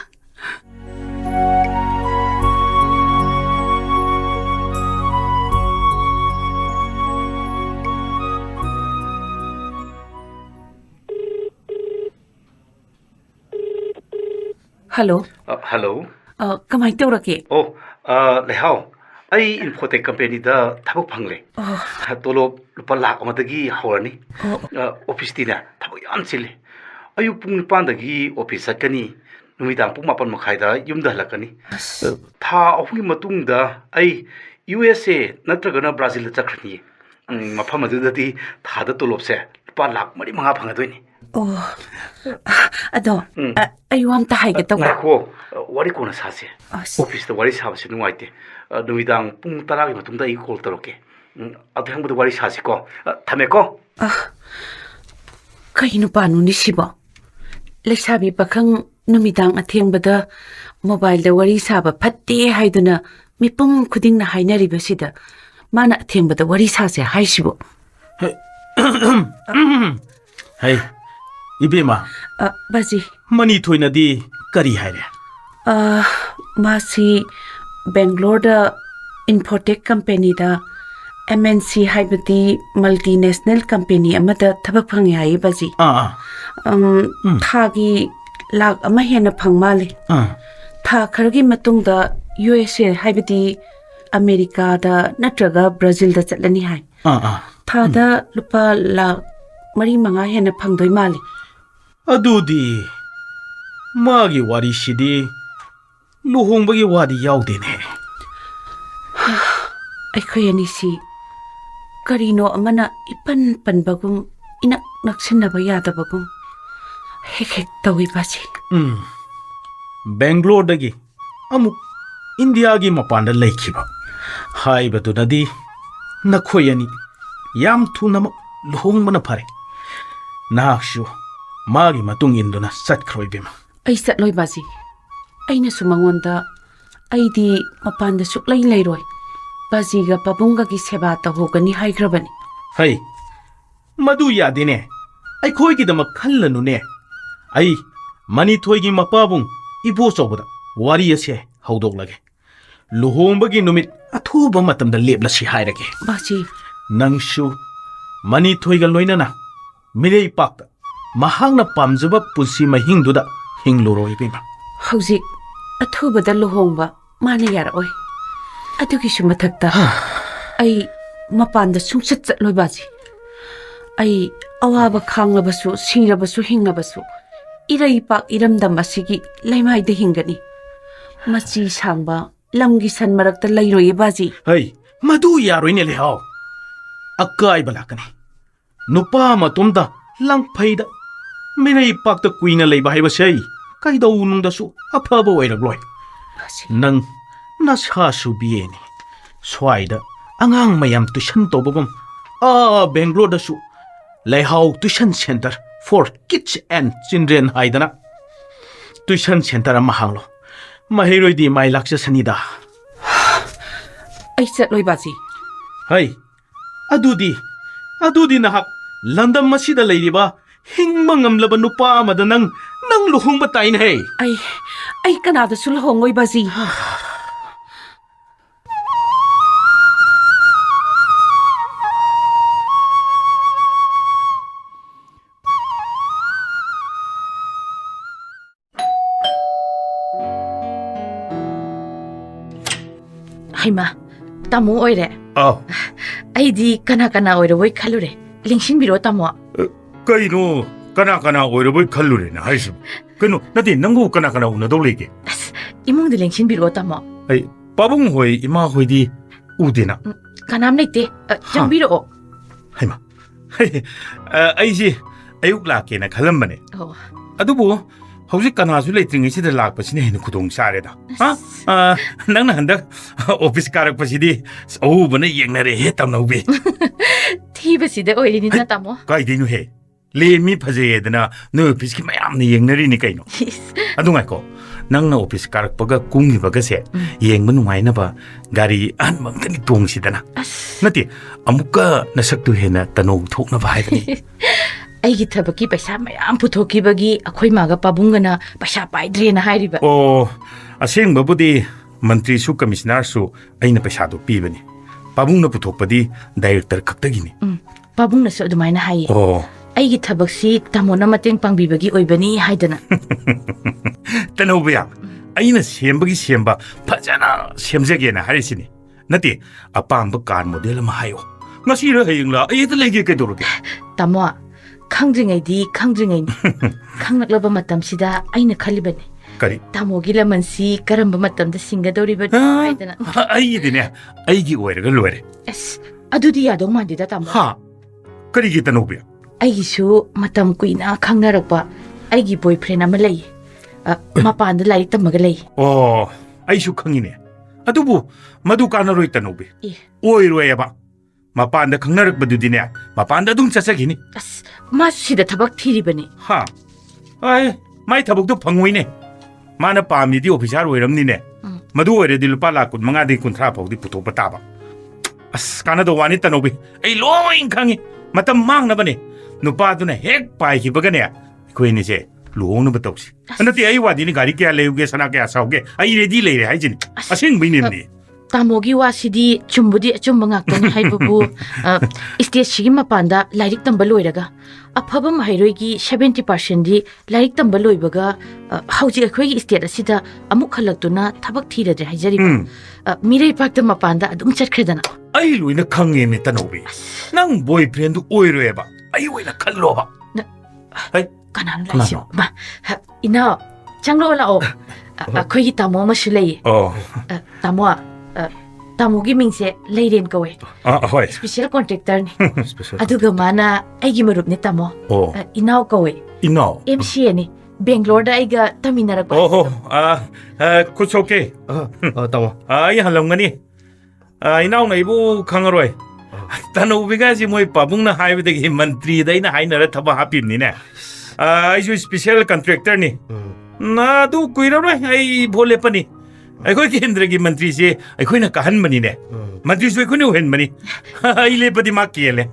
Hello. hello Kamai tawrake? oh Leihao ai infotech company da thabuk phangle tolo lupa lakh amadagi hawrani office tina thabuk yam chile ayu pung 9 dagi office sakani numidang pung 8 makhai da yumda halakani tha ahungi matung da ai USA natragana Brazil da chakhani mafam adudati tha da tolop se lupa lakh 5 phangadoini Ado, ayu am tahai ke taw. Ngako wari kona sase office da wari sabase nuaite numidang pung 10 gi matungda I call toroke adhangbu wari sase ko thame ko Kainu panu ni sibo. Leksabi pakhang numidang athengbada mobile da wari saba phatte haiduna mipum khuding na hainari basida mana athengbada wari sase haisibo. Hey, Ibema, Baji. Manithoi na di kari haire. Masi Bangalore da Infotech company da MNC haibati multinational company amada thabak phangi hai baji. Thagi lakh ama hena phangmale. Tha khargi matung da USA haibati America da natraga Brazil da chatlani hai. Tha da lupa lakh 3-5 hena phangdoi male. Adudi magi wari shidi luhongbagi wari yaudene. Aikhoi ani si karino amana ipan panbagum inak naksinaba yadabagum hek tawi baji. Bangalore dagi amuk India gi mapanda laikhiba. Haibatu nadi nakhoi ani yam thunam luhongbana phare. Nakshu magi matung induna satkroi bima. Ai satloi baji. Aina sumangonda aidi mapanda suklai leiroi. Baji ga pabunga gi seba tahogani haigrabani. Hey, madu yadine. Ai khoi gi dama khallanu ne. Ai Manithoi gi mapabung ibo chobada wari ase haudok lage. Luhombagi numit Athouba matamda lepla si hairage. Baji Nangshu Manithoi ga loinana mirei pakta mahangna pamjaba pusi mahingduda hingluroi bima. Hauzik Athouba da luhongba mane yaroi. Adugi sumathakta ai mapanda sungsat chatloi baji. Ai awaba khanglabasu sirabasu hingabasu irai pak iramdam asigi laimai de hingani. Machi sangba lamgi san marakta lairoi baji. Hey, madu yaroi ne Leihao. Akai balakani. Nupa matumda lang phaida mirei pakta kuina leiba haiba sei kaidau nungda su afaba oiragloi. Nang nasa subieni swaida angang mayam tuition tobagum Bangalore da su Leihao tuition center for kids and children haidana tuition center ama hanglo mahiroi di mai laksa sanida. Ai chatloi baji. Hey, adudi nahak landam masida leiriba hingma ngamlaba nupa amada nang luhongba tain hey. Ai kanada sulhongoi baji. Haima, tamu oire. Aidi kana oire woi khalure. Lingshin biro tamu. Kaino kana oiroboi khallure na haisu kaino nati nangu kana unadolege Imung de lingshin biro tamu. ai pabung hoi ima hoi di udena Kanam naite jambiro. ꯍꯧꯖꯤꯛ ꯀꯅꯥꯁꯨ ꯂꯩꯇ꯭ꯔꯤꯉꯩꯁꯤꯗ ꯂꯥꯛꯄꯁꯤꯅ ꯍꯦꯟꯅ ꯈꯨꯗꯣꯡ ꯆꯥꯔꯦꯗ ꯅꯪꯅ ꯍꯟꯗꯛ office ꯀꯥꯔꯛꯄꯁꯤꯗꯤ ꯑꯎꯕꯅ ꯌꯦꯡꯅꯔꯦꯍꯦ ꯇꯝꯅꯧꯕꯤ ꯊꯤꯕꯁꯤꯗ ꯑꯣꯏꯔꯤꯅꯤꯅ ꯇꯥꯃꯣ ꯀꯥꯏꯗꯩꯅꯣꯍꯦ ꯂꯦꯝꯃꯤ ꯐꯖꯩꯌꯦꯗꯅ ꯅꯣꯏ ꯑꯣꯐꯤꯁꯀꯤ ꯃꯌꯥꯝꯅ ꯌꯦꯡꯅꯔꯤꯅꯤ ꯀꯩꯅꯣ ꯑꯗꯨ ꯉꯥꯏꯀꯣ ꯅꯪꯅ ꯑꯣꯐꯤꯁ ꯀꯥꯔꯛꯄꯒ ꯀꯨꯝꯈꯤꯕꯒꯁꯦ ꯌꯦꯡꯕ ꯅꯨꯡꯉꯥꯏꯅꯕ ꯒꯥꯔꯤ ꯑꯍꯟꯕ ꯑꯝꯇꯪꯗꯤ ꯇꯣꯡꯁꯤꯗꯅ ꯅꯠꯇꯦ ꯑꯃꯨꯛꯀ ꯅꯁꯛꯇꯨ ꯍꯦꯟꯅ ꯇꯅꯧ ꯊꯣꯛꯅꯕ ꯍꯥꯏꯕꯅꯤ ꯑꯩꯒꯤ ꯊꯕꯛꯀꯤ ꯄꯩꯁꯥ ꯃꯌꯥꯝ ꯄꯨꯊꯣꯛꯈꯤꯕꯒꯤ ꯑꯩꯈꯣꯏ ꯃꯥꯒ ꯄꯥꯕꯨꯡꯒꯅ ꯄꯩꯁꯥ ꯄꯥꯏꯗ꯭ꯔꯦꯅ ꯍꯥꯏꯔꯤꯕ ꯑꯣ ꯑꯁꯦꯡꯕꯕꯨꯗꯤ ꯃꯟꯇ꯭ꯔꯤꯁꯨ ꯀꯃꯤꯁꯅꯔꯁꯨ ꯑꯩꯅ ꯄꯩꯁꯥꯗꯣ ꯄꯤꯕꯅꯤ ꯄꯥꯕꯨꯡꯅ ꯄꯨꯊꯣꯛꯄꯗꯤ ꯗꯥꯏꯔꯦꯛꯇꯔ ꯈꯛꯇꯒꯤꯅꯤ ꯄꯥꯕꯨꯡꯅꯁꯨ ꯑꯗꯨꯃꯥꯏꯅ ꯍꯥꯏꯌꯦ ꯑꯣ ꯑꯩꯒꯤ ꯊꯕꯛꯁꯤ ꯇꯥꯃꯣꯅ ꯃꯇꯦꯡ ꯄꯥꯡꯕꯤꯕꯒꯤ ꯑꯣꯏꯕꯅꯤ ꯍꯥꯏꯗꯅ ꯇꯅꯧꯕ ꯑꯩꯅ ꯁꯦꯝꯕꯒꯤ ꯁꯦꯝꯕ ꯐꯖꯅ ꯁꯦꯝꯖꯒꯦꯅ ꯍꯥꯏꯔꯤꯁꯤꯅꯤ ꯅꯠꯇꯦ ꯑꯄꯥꯝꯕ ꯀꯥꯔ ꯃꯣꯗꯦꯜ ꯑꯃ ꯍꯥꯏꯌꯣ ꯉꯁꯤꯔ ꯍꯌꯦꯡꯂ ꯑꯩ ꯍꯦꯛꯇ ꯂꯩꯒꯦ ꯀꯩꯗꯧꯔꯒꯦ ꯇꯥꯃꯣ ꯈꯪꯗ꯭ꯔꯤꯉꯩꯗꯤ ꯈꯪꯗ꯭ꯔꯤꯉꯩꯅꯤ ꯈꯪꯂꯛꯂꯕ ꯃꯇꯝꯁꯤꯗ ꯑꯩꯅ ꯈꯜꯂꯤꯕꯅꯤ ꯀꯔꯤ ꯇꯥꯃꯣꯒꯤ ꯂꯃꯟꯁꯤ ꯀꯔꯝꯕ ꯃꯇꯝꯗ ꯁꯤꯡꯒꯗꯧꯔꯤꯕꯅꯤ ꯍꯥꯏꯗꯅ ꯑꯩꯒꯤꯗꯤꯅꯦ ꯑꯩꯒꯤ ꯑꯣꯏꯔꯒ ꯂꯣꯏꯔꯦ ꯑꯁ ꯑꯗꯨꯗꯤ ꯌꯥꯗꯧ ꯃꯥꯟꯗꯦꯗ ꯇꯥꯃꯣ ꯍꯥ ꯀꯔꯤꯒꯤ ꯇꯅꯧꯕꯤ ꯑꯩꯒꯤꯁꯨ ꯃꯇꯝ ꯀꯨꯏꯅ ꯈꯪꯅꯔꯛꯄ ꯑꯩꯒꯤ ꯕꯣꯏ ꯐ꯭ꯔꯦꯟ ꯑꯃ ꯂꯩꯌꯦ ꯃꯄꯥꯟꯗ ꯂꯥꯏꯔꯤꯛ ꯇꯝꯃꯒ ꯂꯩꯌꯦ ꯑꯣ ꯑꯩꯁꯨ ꯈꯪꯉꯤꯅꯦ ꯑꯗꯨꯕꯨ ꯃꯗꯨ ꯀꯥꯟꯅꯔꯣꯏ ꯇꯅꯧꯕꯤ ꯑꯦ ꯑꯣꯏꯔꯣꯏꯑꯕ ꯃꯄꯥꯟꯗ ꯈꯪꯅꯔꯛꯄꯗꯨꯗꯤꯅꯦ ꯃꯄꯥꯟꯗ ꯑꯗꯨꯝ ꯆꯠꯆꯈꯤꯅꯤ ꯑꯁ ꯃꯥꯁꯨ ꯁꯤꯗ ꯊꯕꯛ ꯊꯤꯔꯤꯕꯅꯤ ꯍꯥ ꯑꯩ ꯃꯥꯏ ꯊꯕꯛꯇꯣ ꯐꯪꯉꯣꯏꯅꯦ ꯃꯥꯅ ꯄꯥꯝꯃꯤꯗꯤ ꯑꯣꯐꯤꯁꯥꯔ ꯑꯣꯏꯔꯝꯅꯤꯅꯦ ꯃꯗꯨ ꯑꯣꯏꯔꯗꯤ ꯂꯨꯄꯥ ꯂꯥꯛ 25-30 ꯐꯥꯎꯗꯤ ꯄꯨꯊꯣꯛꯄ ꯇꯥꯕ ꯑꯁ ꯀꯥꯟꯅꯗꯧ ꯋꯥꯅꯤ ꯇꯅꯧꯕꯤ ꯑꯩ ꯂꯣꯏ ꯈꯪꯉꯤ ꯃꯇꯝ ꯃꯥꯡꯅꯕꯅꯦ ꯅꯨꯄꯥꯗꯨꯅ ꯍꯦꯛ ꯄꯥꯏꯈꯤꯕꯒꯅꯦ ꯑꯩꯈꯣꯏꯅꯤꯁꯦ ꯂꯨꯍꯣꯡꯅꯕ ꯇꯧꯁꯤ ꯅꯠꯇꯦ ꯑꯩ ꯋꯥꯗꯤꯅꯤ ꯒꯥꯔꯤ ꯀꯌꯥ ꯂꯩꯌꯨꯒꯦ ꯁꯅꯥ ꯀꯌꯥ ꯁꯥꯎꯒꯦ ꯑꯩ ꯔꯦꯗꯤ ꯂꯩꯔꯦ ꯍꯥꯏꯁꯤꯅꯤ ꯑꯁꯦꯡꯕꯩꯅꯦꯕꯅꯤ ꯇꯥꯃꯣꯒꯤ ꯋꯥꯁꯤꯗꯤ ꯆꯨꯝꯕꯨꯗꯤ ꯑꯆꯨꯝꯕ ꯉꯥꯛꯇꯅꯤ ꯍꯥꯏꯕꯕꯨ ꯏꯁꯇꯦꯠꯁꯤꯒꯤ ꯃꯄꯥꯟꯗ ꯂꯥꯏꯔꯤꯛ ꯇꯝꯕ ꯂꯣꯏꯔꯒ ꯑꯐꯕ ꯃꯍꯩꯔꯣꯏꯒꯤ 70%ꯗꯤ ꯂꯥꯏꯔꯤꯛ ꯇꯝꯕ ꯂꯣꯏꯕꯒ ꯍꯧꯖꯤꯛ ꯑꯩꯈꯣꯏꯒꯤ ꯏꯁꯇꯦꯠ ꯑꯁꯤꯗ ꯑꯃꯨꯛ ꯍꯜꯂꯛꯇꯨꯅ ꯊꯕꯛ ꯊꯤꯔꯗ꯭ꯔꯦ ꯍꯥꯏꯖꯔꯤꯕ ꯃꯤꯔꯩꯄꯥꯛꯇ ꯃꯄꯥꯟꯗ ꯑꯗꯨꯝ ꯆꯠꯈ꯭ꯔꯦꯗꯅ ꯑꯩ ꯂꯣꯏꯅ ꯈꯪꯉꯦꯅꯦ ꯇꯅꯧꯕꯤ ꯅꯪ ꯕꯣꯏ ꯐ꯭ꯔꯦꯟꯗꯨ ꯑꯣꯏꯔꯣꯏꯕ ꯑꯩ ꯑꯣꯏꯅ ꯈꯜꯂꯣꯕ ꯀꯅꯥꯅꯣ ꯂꯥꯛꯏꯁꯤꯕꯣ ꯏꯅꯥꯎ ꯆꯪꯂꯛꯑꯣ ꯂꯥꯛꯑꯣ ꯑꯩꯈꯣꯏꯒꯤ ꯇꯥꯃꯣ ꯑꯃꯁꯨ ꯂꯩꯌꯦ ꯇꯥꯃꯣ ꯇꯥꯃꯣꯒꯤ ꯃꯤꯡꯁꯦ ꯂꯩꯔꯦꯟ ꯀꯧꯋꯦ ꯍꯣꯏ ꯁ꯭ꯄꯦꯁꯤꯌꯦꯜ ꯀꯣꯟꯇ꯭ꯔꯦꯛꯇꯔꯅꯤ ꯑꯗꯨꯒ ꯃꯥꯅ ꯑꯩꯒꯤ ꯃꯔꯨꯞꯅꯤ ꯇꯥꯃꯣ ꯏꯅꯥꯎ ꯀꯧꯋꯦ ꯏꯅꯥꯎ MCAꯅꯤ ꯕꯦꯡꯒ꯭ꯂꯣꯔꯗ ꯑꯩꯒ ꯇꯝꯃꯤꯟꯅꯔꯛꯄ ꯑꯣꯍꯣ ꯈꯨꯠꯁꯣꯛꯀꯦ ꯇꯥꯃꯣ ꯑꯩ ꯍꯜꯂꯝꯒꯅꯤ ꯏꯅꯥꯎꯅ ꯑꯩꯕꯨ ꯈꯪꯉꯔꯣꯏ ꯇꯅꯧꯕꯤꯒꯥꯁꯤ ꯃꯣꯏ ꯄꯥꯕꯨꯡꯅ ꯍꯥꯏꯕꯗꯒꯤ ꯃꯟꯇ꯭ꯔꯤꯗ ꯑꯩꯅ ꯍꯥꯏꯅꯔ ꯊꯕꯛ ꯍꯥꯞꯄꯤꯕꯅꯤꯅꯦ ꯑꯩꯁꯨ ꯁ꯭ꯄꯦꯁꯤꯌꯦꯜ ꯀꯟꯇ꯭ꯔꯦꯛꯇꯔꯅꯤ ꯑꯗꯨ ꯀꯨꯏꯔꯔꯣꯏ ꯑꯩ ꯚꯣꯠ ꯂꯦꯞꯄꯅꯤ ꯑꯩꯈꯣꯏ ꯀꯦꯟꯗ꯭ꯔꯒꯤ ꯃꯟꯇ꯭ꯔꯤꯁꯦ ꯑꯩꯈꯣꯏꯅ ꯀꯥꯍꯟꯕꯅꯤꯅꯦ ꯃꯟꯇ꯭ꯔꯤꯁꯨ ꯑꯩꯈꯣꯏꯅ ꯑꯣꯏꯍꯟꯕꯅꯤ ꯑꯩ ꯂꯦꯞꯄꯗꯤ ꯃꯥ ꯀꯦꯜꯂꯦ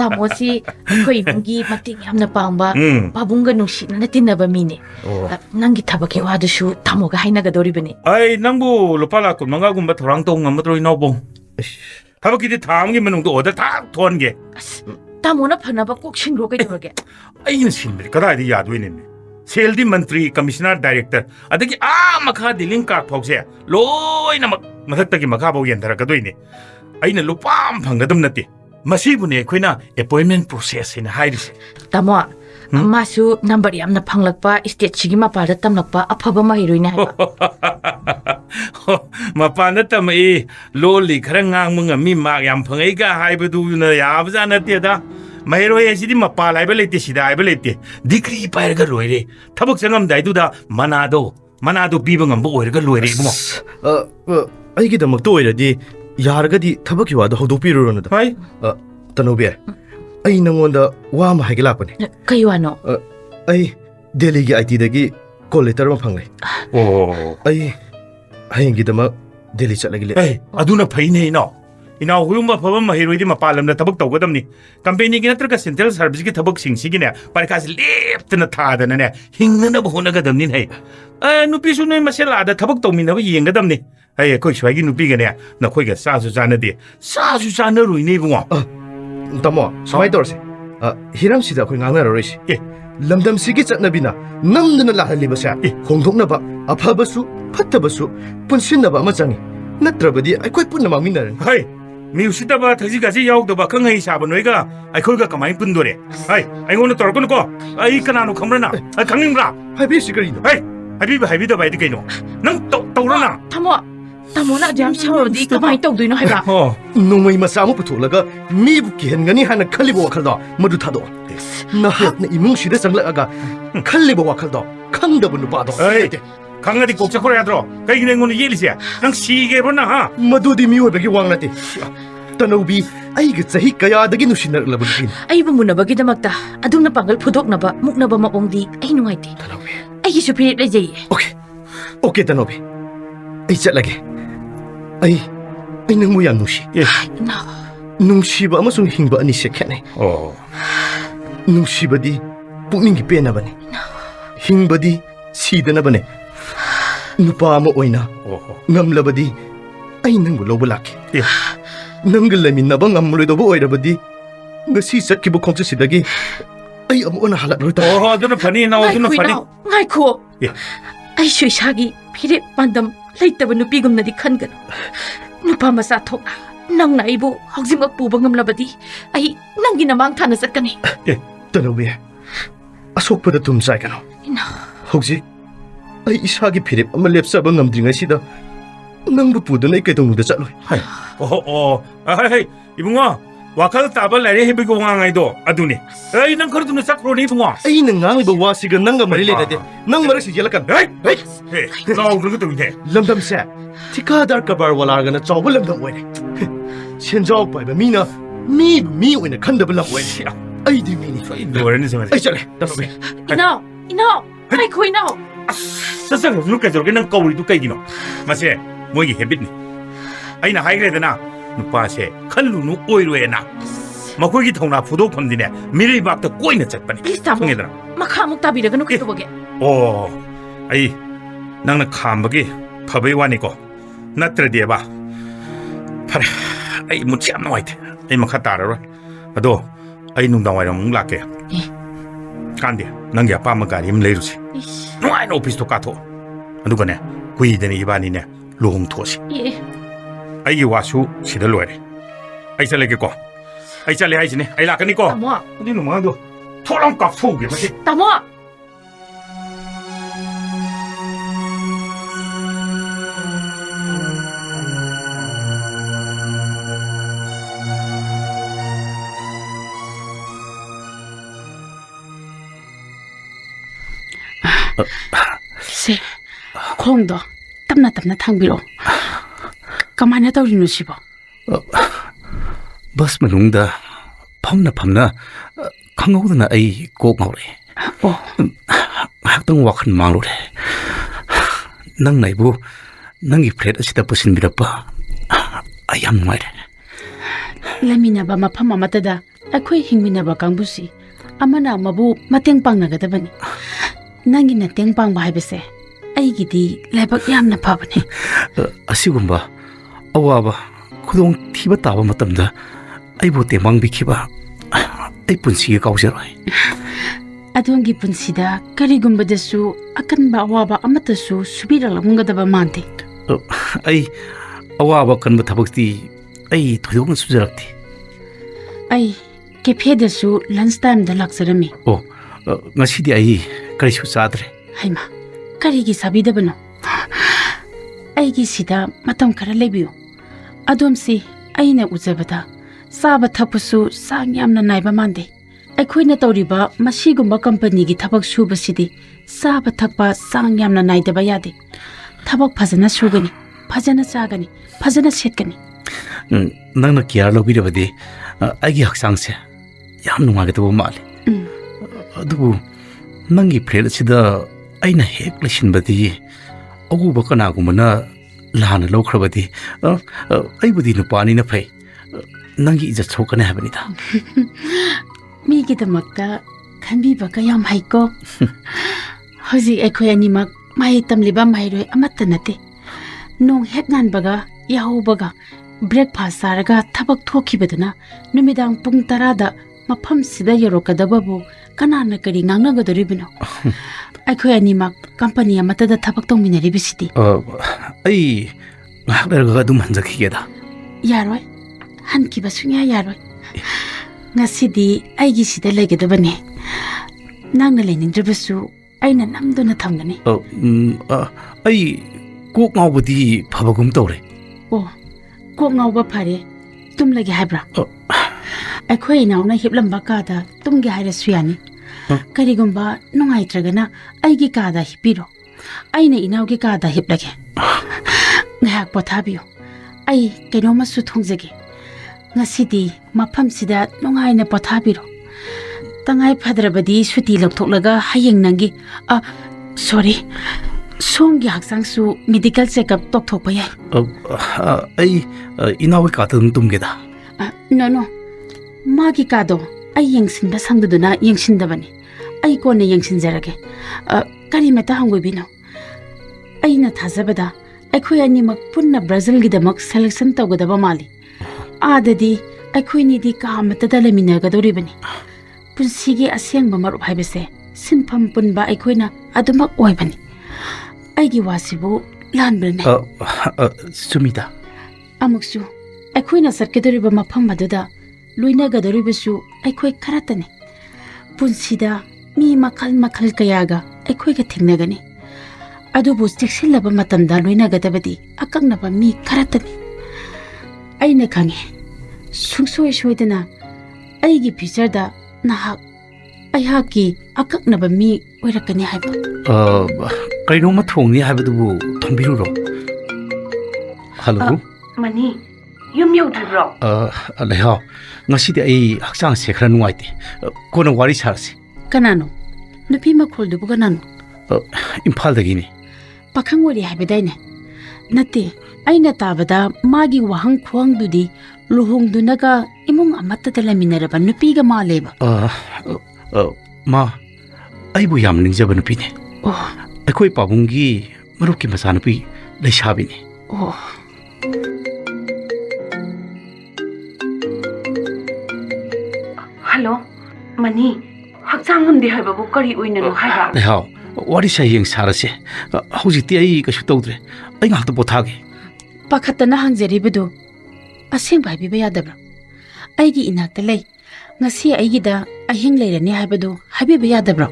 ꯇꯥꯃꯣꯁꯤ ꯑꯩꯈꯣꯏ ꯏꯃꯨꯡꯒꯤ ꯃꯇꯦꯡ ꯌꯥꯝꯅ ꯄꯥꯡꯕ ꯄꯥꯕꯨꯡꯒ ꯅꯨꯡꯁꯤꯅꯅ ꯇꯤꯟꯅꯕ ꯃꯤꯅꯦ ꯅꯪꯒꯤ ꯊꯕꯛꯀꯤ ꯋꯥꯗꯨꯁꯨ ꯇꯥꯃꯣꯒ ꯍꯥꯏꯅꯒꯗꯧꯔꯤꯕꯅꯤ ꯑꯩ ꯅꯪꯕꯨ ꯂꯨꯄꯥ ꯂꯥꯛ 25 ꯊꯧꯔꯥꯡ ꯇꯧ ꯉꯝꯃꯗ꯭ꯔꯣ ꯏꯅꯥꯎꯕꯣꯡ ꯊꯕꯛꯀꯤꯗꯤ ꯊꯥ ꯑꯃꯒꯤ ꯃꯅꯨꯡꯗ ꯑꯣꯔꯗꯔ ꯊꯥꯛ ꯊꯣꯛꯍꯟꯒꯦ ꯑꯁ ꯇꯥꯃꯣꯅ ꯐꯅꯕ ꯀꯣꯛ ꯁꯤꯟꯈ꯭ꯔꯣ ꯀꯩꯗꯧꯔꯒꯦ ꯑꯩꯅ ꯁꯤꯟꯕꯗꯤ ꯀꯗꯥꯏꯗ ꯌꯥꯗꯣꯏꯅꯦ ꯁꯦꯜꯗꯤ ꯃꯟꯇ꯭ꯔꯤ ꯀꯃꯤꯁꯅꯔ ꯗꯥꯏꯔꯦꯛꯇꯔ ꯑꯗꯒꯤ ꯃꯈꯥ ꯗꯤꯂꯤꯡ ꯀꯥꯔꯠ ꯐꯥꯎꯁꯦ ꯂꯣꯏꯅꯃꯛ ꯃꯊꯛꯇꯒꯤ ꯃꯈꯥꯐꯥꯎ ꯌꯦꯟꯊꯔꯛꯀꯗꯣꯏꯅꯦ ꯑꯩꯅ ꯂꯨꯄꯥ ꯑꯃ ꯐꯪꯒꯗꯕ ꯅꯠꯇꯦ ꯃꯁꯤꯕꯨꯅꯦ ꯑꯩꯈꯣꯏꯅ ꯑꯦꯄꯣꯏꯟꯃꯦꯟ ꯄ꯭ꯔꯣꯁꯦꯁ ꯍꯥꯏꯅ ꯍꯥꯏꯔꯤꯁꯦ ꯇꯥꯃꯣ ꯃꯥꯁꯨ ꯅꯝꯕꯔ ꯌꯥꯝꯅ ꯐꯪꯂꯛꯄ ꯏꯁꯇꯦꯠꯁꯤꯒꯤ ꯃꯄꯥꯟꯗ ꯇꯝꯂꯛꯄ ꯑꯐꯕ ꯃꯍꯩꯔꯣꯏꯅꯦ ꯍꯥꯏꯕ ꯃꯄꯥꯟꯗ ꯇꯝꯃꯛꯏ ꯂꯣꯜꯂꯤ ꯈꯔ ꯉꯥꯡꯕ ꯉꯝꯃꯤ ꯃꯥꯛ ꯌꯥꯝ ꯐꯪꯉꯛꯏꯒ ꯍꯥꯏꯕꯗꯨꯅ ꯌꯥꯕꯖꯥꯠ ꯅꯠꯇꯦꯗ ꯃꯍꯩꯔꯣꯏ ꯍꯥꯏꯁꯤꯗꯤ ꯃꯄꯥꯜ ꯍꯥꯏꯕ ꯂꯩꯇꯦ ꯁꯤꯗ ꯍꯥꯏꯕ ꯂꯩꯇꯦ ꯗꯤꯒ꯭ꯔꯤ ꯄꯥꯏꯔꯒ ꯂꯣꯏꯔꯦ ꯊꯕꯛ ꯆꯪꯉꯝꯗꯥꯏꯗꯨꯗ ꯃꯅꯥꯗꯣ ꯄꯤꯕ ꯉꯝꯕ ꯑꯣꯏꯔꯒ ꯂꯣꯏꯔꯦ ꯏꯕꯨꯡꯉꯣ ꯑꯩꯒꯤꯗꯃꯛꯇ ꯑꯣꯏꯔꯗꯤ ꯌꯥꯔꯒꯗꯤ ꯊꯕꯛꯀꯤ ꯋꯥꯗꯣ ꯍꯧꯗꯣꯛꯄꯤꯔꯨꯔꯣꯅꯗ ꯇꯅꯧꯕꯤ ꯑꯩ ꯅꯪꯉꯣꯟꯗ ꯋꯥ ꯑꯃ ꯍꯥꯏꯒꯦ ꯂꯥꯛꯄꯅꯦ ꯀꯩ ꯋꯥꯅꯣ ꯑꯩ ꯗꯦꯜꯂꯤꯒꯤ ITꯗꯒꯤ ꯀꯣꯜ ꯂꯦꯇꯔ ꯑꯃ ꯐꯪꯂꯦ ꯑꯩ ꯍꯌꯦꯡꯒꯤꯗꯃꯛ ꯗꯦꯜꯂꯤ ꯆꯠꯂꯒꯦ ꯑꯗꯨꯅ ꯐꯩꯅꯦ ꯏꯅꯥꯎ ꯍꯨꯌꯨꯝꯕ ꯑꯐꯕ ꯃꯍꯩꯔꯣꯏꯗꯤ ꯃꯄꯥꯟ ꯂꯝꯗ ꯊꯕꯛ ꯇꯧꯒꯗꯕꯅꯤ ꯀꯝꯄꯦꯅꯤꯒꯤ ꯅꯠꯇ꯭ꯔꯒ ꯁꯦꯟꯇ꯭ꯔꯦꯜ ꯁꯥꯔꯚꯤꯁꯀꯤ ꯊꯕꯛꯁꯤꯡꯁꯤꯒꯤꯅꯦ ꯄꯔꯤꯈꯥꯁꯤ ꯂꯦꯞꯇꯅ ꯊꯥꯗꯅꯅꯦ ꯍꯤꯡꯅꯅꯕ ꯍꯣꯠꯅꯒꯗꯕꯅꯤ ꯅꯨꯄꯤꯁꯨ ꯅꯣꯏ ꯃꯁꯦꯜ ꯑꯥꯗ ꯊꯕꯛ ꯇꯧꯃꯤꯟꯅꯕ ꯌꯦꯡꯒꯗꯕꯅꯤ ꯑꯩꯈꯣꯏ ꯁ꯭ꯋꯥꯏꯒꯤ ꯅꯨꯄꯤꯒꯅꯦ ꯅꯈꯣꯏꯒ ꯆꯥꯁꯨ ꯆꯥꯟꯅꯗꯦ ꯆꯥꯁꯨ ꯆꯥꯟꯅꯔꯣꯏꯅꯦ ꯏꯕꯨꯡꯉꯣ ꯇꯥꯃꯣ ꯁꯨꯃꯥꯏꯅ ꯇꯧꯔꯁꯦ ꯍꯤꯔꯝꯁꯤꯗ ꯑꯩꯈꯣꯏ ꯉꯥꯡꯅꯔꯔꯣꯏꯁꯤ ꯂꯝꯗꯝꯁꯤꯒꯤ ꯆꯠꯅꯕꯤꯅ ꯅꯝꯗꯨꯅ ꯂꯥꯛꯍꯜꯂꯤꯕꯁꯦ ꯍꯣꯡꯗꯣꯛꯅꯕ ꯑꯐꯕꯁꯨ ꯐꯠꯇꯕꯁꯨ ꯄꯨꯟꯁꯤꯟꯅꯕ ꯑꯃ ꯆꯪꯉꯤ ꯅꯠꯇ꯭ꯔꯕꯗꯤ ꯑꯩꯈꯣꯏ ꯄꯨꯟꯅ ꯃꯥꯡꯃꯤꯟꯅꯔꯅꯤ ꯃꯤ ꯎꯁꯤꯠꯇꯕ ꯊꯛꯁꯤ ꯈꯥꯁꯤ ꯌꯥꯎꯗꯕ ꯑꯈꯪ ꯑꯍꯩ ꯁꯥꯕ ꯅꯣꯏꯒ ꯑꯩꯈꯣꯏꯒ ꯀꯃꯥꯏꯅ ꯄꯨꯟꯗꯣꯔꯦ ꯑꯩꯉꯣꯟꯗ ꯇꯧꯔꯛꯀꯅꯨꯀꯣ ꯑꯩ ꯀꯅꯥꯅꯣ ꯈꯪꯕ꯭ꯔꯅ ꯈꯪꯅꯤꯡꯕ꯭ꯔꯥ ꯍꯥꯏꯕꯤꯁꯤ ꯀꯔꯤꯅꯣ ꯍꯥꯏꯕꯤꯕ ꯍꯥꯏꯕꯤꯗꯕ ꯍꯥꯏꯗꯤ ꯀꯩꯅꯣ ꯅꯪ ꯇꯧꯔꯣꯅ ꯊꯝꯃꯣ Tamona jam saurodi kamai tawdoino haiba Oh, Nongmai macha ama putholaga mibu kihengani hana khaliba wakhaldo madu thado. Nahakna imung sida changlaaga khaliba wakhaldo khangdaba nupado. hey, 강아지 꼭 잡고 해야 들어. 그게 내 거는 예리지야. 난 시계 보나 하. Madudi miyoibagi wangnate. Tanoubi aiga chahi kayadagi nusinarlabulpin. ai bamunabagi damakta adungna pangal phudoknaba muknaba maongdi ai nungaite Tanoubi. ai gi supiri lejei Okay, Tanoubi. Ai chatlage. Ai nangmu yam nusi. 예. na Nungsiba amasung hingba ani se khane. 어. Nungsibadi pukninggi penabane. Hingbadi sidanabane. Nupa ama oina 어. ngamlabadi ai nangbu loba lakhe. 예. Nanggal laminaba ngamloidoba oirabadi ngasi satkibu khongchasidagi ai amona halakroi ta. 어, 너는 파니 나 어디는 파니. ngai kho 예. ai sui sagi phire pandam leitaba nupi gumnadi khangan nupa masa thokna nangna ibu haujimak puba ngamlabadi ai nangi namang thana chatkani Tanoubi asokpada tumsai kano. Hauji ai isagi phirep ama lepsaba ngamdringaisida nangbu puduna ikaitongda chatloi. 하이. 어. 하이. 이bunga. 와칼 따발 내리 해비고 왕아이도 아두니. 에이 난 그래도 싹 그러니 bunga. Aina ngangiba wasiga nanga mari ledade nang marasi yelakan. 에이. 에이. 나 그러고 또 이제. Lamdamse tikadar kabar walargana chawba lamdam oire. Senjaw paiba mina mi oina khandaba lam oire. Ai di mini. 노래는 생각해. Ai chale Tanoubi. Inao ai kho Inao sasa nuka 저렇게 난 거울이도 깨기노. 마세 뭐이게 해빛니. 아이나 하이그레드나 누파세 칼루누 오이로에나. 마코기 통나 부도 펀디네 미리 박도 꼬이는 짝바니. please tamo 통해더라. makha muk tabiraga nu kitobage 오. 아이 낭나 감박이 밥이 와니고 나트레디에 봐. 파라. 아이 무치 안 나와이테. 아이 막하 따라로. 아도 아이 농당와랑 락게. 간데 nangi apa magari im leirusi. Nuai no pisto kato. Aduga ne kui deni ibani ne luhung thosi. ye Ai wasu sida loire. Ai chale ke ko. Ai chale ai sine. Ai lakani ko. tamo Adi no mando. Tholang kap thoge masi. tamo se khongdo tamna thangbiro kamana tawrinu sibo bus manungda phamna khanghodana ai kok ngore. Oh, Haktang wakhan manglore. Nang naibu nangi plate asida pusin birapa. Ayam nuaire. laminaba mafam amatada akhoi hingminaba kangbusi amana mabu mateng pangnagadabani. Nangi na teng pangba haibase aigidi laibak yamna phabani. Asigumba awaba khudong thiba taba matamda aibo temang bikhiba ai punsi kausiroi. Adongi punsida karigumbadasu akanba awaba amatasu subiralamgadaba mante. Ai awaba kanba thabakti ai thoyong sujarakti. Ai kefedasu lunch time da laksarami. Oh, ngasidi ai karisu sadre. Haima karigi sabidabano. Aigi sida matam khara lebiyo. Adomsi aina ujabada saba thapusu sang yamna naiba mande. Aikhoina tawriba masigumba company gi thabak subasidi saba thakpa sang yamna naidaba yade. Thabak phajana sugani, phajana chagani, phajana setkani. Nangna care lobirabadi aigi haksangse yam nungagadaba male. Adubu nangi plate sida aina hek lasinbadi aguba kanagumana lana lawkhrabadi aibudi nupani na phai nangi ijat chokane habanida. Migidamakta khanbiba yam haiko. Hoji aikhoi animak mai tamliba mairoi amatta nate. Nong hek nganbaga yahubaga breakfast saraga thabak thokibadana numidang pung 10 da mafam sida yorokadababu kanana kari ngangnagadoribino. Aikhoi animak company amata da thabak tongminaribisidi. Ai ngaklarga dum hanjakhigeda. Yaroi hankiba sungya yaroi. Ngasidi aigi sida legedabane. Nangna leningdrabasu aina namdona thamgani. Ai ꯀꯣꯛ ꯉꯥꯎꯕꯗꯤ ꯐꯕꯒꯨꯝ ꯇꯧꯔꯦ ꯑꯣ ꯀꯣꯛ ꯉꯥꯎꯕ ꯐꯔꯦ ꯇꯨꯝꯂꯒꯦ ꯍꯥꯏꯕ꯭ꯔꯥ ꯑꯩꯈꯣꯏ ꯏꯅꯥꯎꯅ ꯍꯤꯞꯂꯝꯕ ꯀꯥꯗ ꯇꯨꯝꯒꯦ ꯍꯥꯏꯔꯁꯨ ꯌꯥꯅꯤ ꯀꯔꯤꯒꯨꯝꯕ ꯅꯨꯡꯉꯥꯏꯇ꯭ꯔꯒꯅ ꯑꯩꯒꯤ ꯀꯥꯗ ꯍꯤꯞꯄꯤꯔꯣ ꯑꯩꯅ ꯏꯅꯥꯎꯒꯤ ꯀꯥꯗ ꯍꯤꯞꯂꯒꯦ ꯉꯥꯏꯍꯥꯛ ꯄꯣꯊꯥꯕꯤꯌꯨ ꯑꯩ ꯀꯩꯅꯣꯝꯃꯁꯨ ꯊꯣꯡꯖꯒꯦ ꯉꯁꯤꯗꯤ ꯃꯐꯝꯁꯤꯗ ꯅꯨꯡꯉꯥꯏꯅ ꯄꯣꯊꯥꯕꯤꯔꯣ ꯇꯉꯥꯏ ꯐꯗ꯭ꯔꯕꯗꯤ ꯁꯨꯇꯤ ꯂꯧꯊꯣꯛꯂꯒ ꯍꯌꯦꯡ ꯅꯪꯒꯤ ꯁꯣꯔꯤ ꯁꯣꯝꯒꯤ ꯍꯛꯆꯥꯡꯁꯨ ꯃꯦꯗꯤꯀꯦꯜ ꯆꯦꯛꯑꯞ ꯇꯧꯊꯣꯛꯄ ꯌꯥꯏ ꯑꯩ ꯏꯅꯥꯎꯒꯤ ꯀꯥꯗ ꯑꯗꯨꯝ ꯇꯨꯝꯒꯦꯗ ꯅꯣ ꯃꯥꯒꯤ ꯀꯥꯗꯣ ꯑꯩ ꯌꯦꯡꯁꯤꯟꯕ ꯁꯪꯗꯗꯨꯅ ꯌꯦꯡꯁꯤꯟꯗꯕꯅꯤ ꯑꯩ ꯀꯣꯟꯅ ꯌꯦꯡꯁꯤꯟꯖꯔꯒꯦ ꯀꯔꯤꯃꯇ ꯍꯪꯒꯣꯏꯕꯤꯅꯣ ꯑꯩꯅ ꯊꯥꯖꯕꯗ ꯑꯩꯈꯣꯏ ꯑꯅꯤꯃꯛ ꯄꯨꯟꯅ ꯕ꯭ꯔꯥꯖꯤꯜꯒꯤꯗꯃꯛ ꯁꯦꯂꯦꯛꯁꯟ ꯇꯧꯒꯗꯕ ꯃꯥꯜꯂꯤ ꯑꯥꯗꯗꯤ ꯑꯩꯈꯣꯏꯅꯤꯗꯤ ꯀꯥ ꯑꯃꯠꯇꯗ ꯂꯩꯃꯤꯟꯅꯒꯗꯧꯔꯤꯕꯅꯤ ꯄꯨꯟꯁꯤꯒꯤ ꯑꯁꯦꯡꯕ ꯃꯔꯨꯞ ꯍꯥꯏꯕꯁꯦ ꯁꯤꯟꯐꯝ ꯄꯨꯟꯕ ꯑꯩꯈꯣꯏꯅ ꯑꯗꯨꯃꯛ ꯑꯣꯏꯕꯅꯤ ꯑꯩꯒꯤ ꯋꯥꯁꯤꯕꯨ ꯂꯥꯟꯕ꯭ꯔꯅꯦ ꯆꯨꯝꯃꯤꯗ ꯑꯃꯨꯛꯁꯨ ꯑꯩꯈꯣꯏꯅ ꯆꯠꯀꯗꯧꯔꯤꯕ ꯃꯐꯝ ꯑꯗꯨꯗ ꯂꯣꯏꯅꯒꯗꯧꯔꯤꯕꯁꯨ ꯑꯩꯈꯣꯏ ꯈꯔꯇꯅꯤ ꯄꯨꯟꯁꯤꯗ ꯃꯤ ꯃꯈꯜ ꯃꯈꯜ ꯀꯌꯥꯒ ꯑꯩꯈꯣꯏꯒ ꯊꯦꯡꯅꯒꯅꯤ ꯑꯗꯨꯕꯨ ꯆꯦꯛꯁꯤꯜꯂꯕ ꯃꯇꯝꯗ ꯂꯣꯏꯅꯒꯗꯕꯗꯤ ꯑꯀꯛꯅꯕ ꯃꯤ ꯈꯔꯇꯅꯤ ꯑꯩꯅ ꯈꯪꯉꯦ ꯁꯨꯡꯁꯣꯏ ꯁꯣꯏꯗꯅ ꯑꯩꯒꯤ ꯐ꯭ꯌꯨꯆꯔꯗ ꯅꯍꯥꯛ ꯑꯩꯍꯥꯛꯀꯤ ꯑꯀꯛꯅꯕ ꯃꯤ ꯑꯣꯏꯔꯛꯀꯅꯤ ꯍꯥꯏꯕ ꯀꯩꯅꯣꯝꯃ ꯊꯣꯡꯅꯤ ꯍꯥꯏꯕꯗꯨꯕꯨ ꯊꯣꯡꯕꯤꯔꯨꯔꯣ ꯍꯜꯂꯣ ꯃꯅꯤ ꯌꯨꯝ ꯌꯧꯗ꯭ꯔꯤꯕ꯭ꯔꯣ ꯂꯩꯍꯥꯎ ꯉꯁꯤꯗꯤ ꯑꯩ ꯍꯛꯆꯥꯡꯁꯦ ꯈꯔ ꯅꯨꯡꯉꯥꯏꯇꯦ ꯀꯣꯟꯅ ꯋꯥꯔꯤ ꯁꯥꯔꯁꯤ ꯀꯅꯥꯅꯣ ꯅꯨꯄꯤ ꯃꯈꯣꯜꯗꯨꯕꯨ ꯀꯅꯥꯅꯣ ꯏꯝꯐꯥꯜꯗꯒꯤꯅꯤ ꯄꯥꯈꯪ ꯑꯣꯏꯔꯤ ꯍꯥꯏꯕꯗꯥꯏꯅꯦ ꯅꯠꯇꯦ ꯑꯩꯅ ꯇꯥꯕꯗ ꯃꯥꯒꯤ ꯋꯥꯍꯪ ꯈꯨꯍꯪꯗꯨꯗꯤ ꯂꯨꯍꯣꯡꯗꯨꯅꯒ ꯏꯃꯨꯡ ꯑꯃꯠꯇꯗ ꯂꯩꯃꯤꯟꯅꯔꯕ ꯅꯨꯄꯤꯒ ꯃꯥꯜꯂꯦꯕ ꯃꯥ ꯑꯩꯕꯨ ꯌꯥꯝ ꯅꯤꯡꯖꯕ ꯅꯨꯄꯤꯅꯤ ꯑꯩꯈꯣꯏ ꯄꯥꯕꯨꯡꯒꯤ ꯃꯔꯨꯞꯀꯤ ꯃꯆꯥꯅꯨꯄꯤ ꯂꯩꯁꯥꯕꯤꯅꯤ ꯍꯜꯂꯣ ꯃꯅꯤ ꯍꯛꯆꯥꯡ ꯉꯝꯗꯦ ꯍꯥꯏꯕꯕꯨ ꯀꯔꯤ ꯑꯣꯏꯅꯅꯣ ꯍꯥꯏꯕ ꯂꯩꯍꯥꯎ ꯋꯥꯔꯤ ꯍꯌꯦꯡ ꯁꯥꯔꯁꯦ ꯍꯧꯖꯤꯛꯇꯤ ꯑꯩ ꯀꯩꯁꯨ ꯇꯧꯗ꯭ꯔꯦ ꯑꯩ ꯉꯥꯏꯍꯥꯛꯇ ꯄꯣꯊꯥꯒꯦ ꯄꯥꯈꯠꯇꯅ ꯍꯪꯖꯔꯤꯕꯗꯨ ꯑꯁꯦꯡꯕ ꯍꯥꯏꯕꯤꯕ ꯌꯥꯗꯕ꯭ꯔꯥ ꯑꯩꯒꯤ ꯏꯅꯥꯛꯇ ꯂꯩ ꯉꯁꯤ ꯑꯩꯒꯤꯗ ꯑꯍꯤꯡ ꯂꯩꯔꯅꯤ ꯍꯥꯏꯕꯗꯨ ꯍꯥꯏꯕꯤꯕ ꯌꯥꯗꯕ꯭ꯔꯣ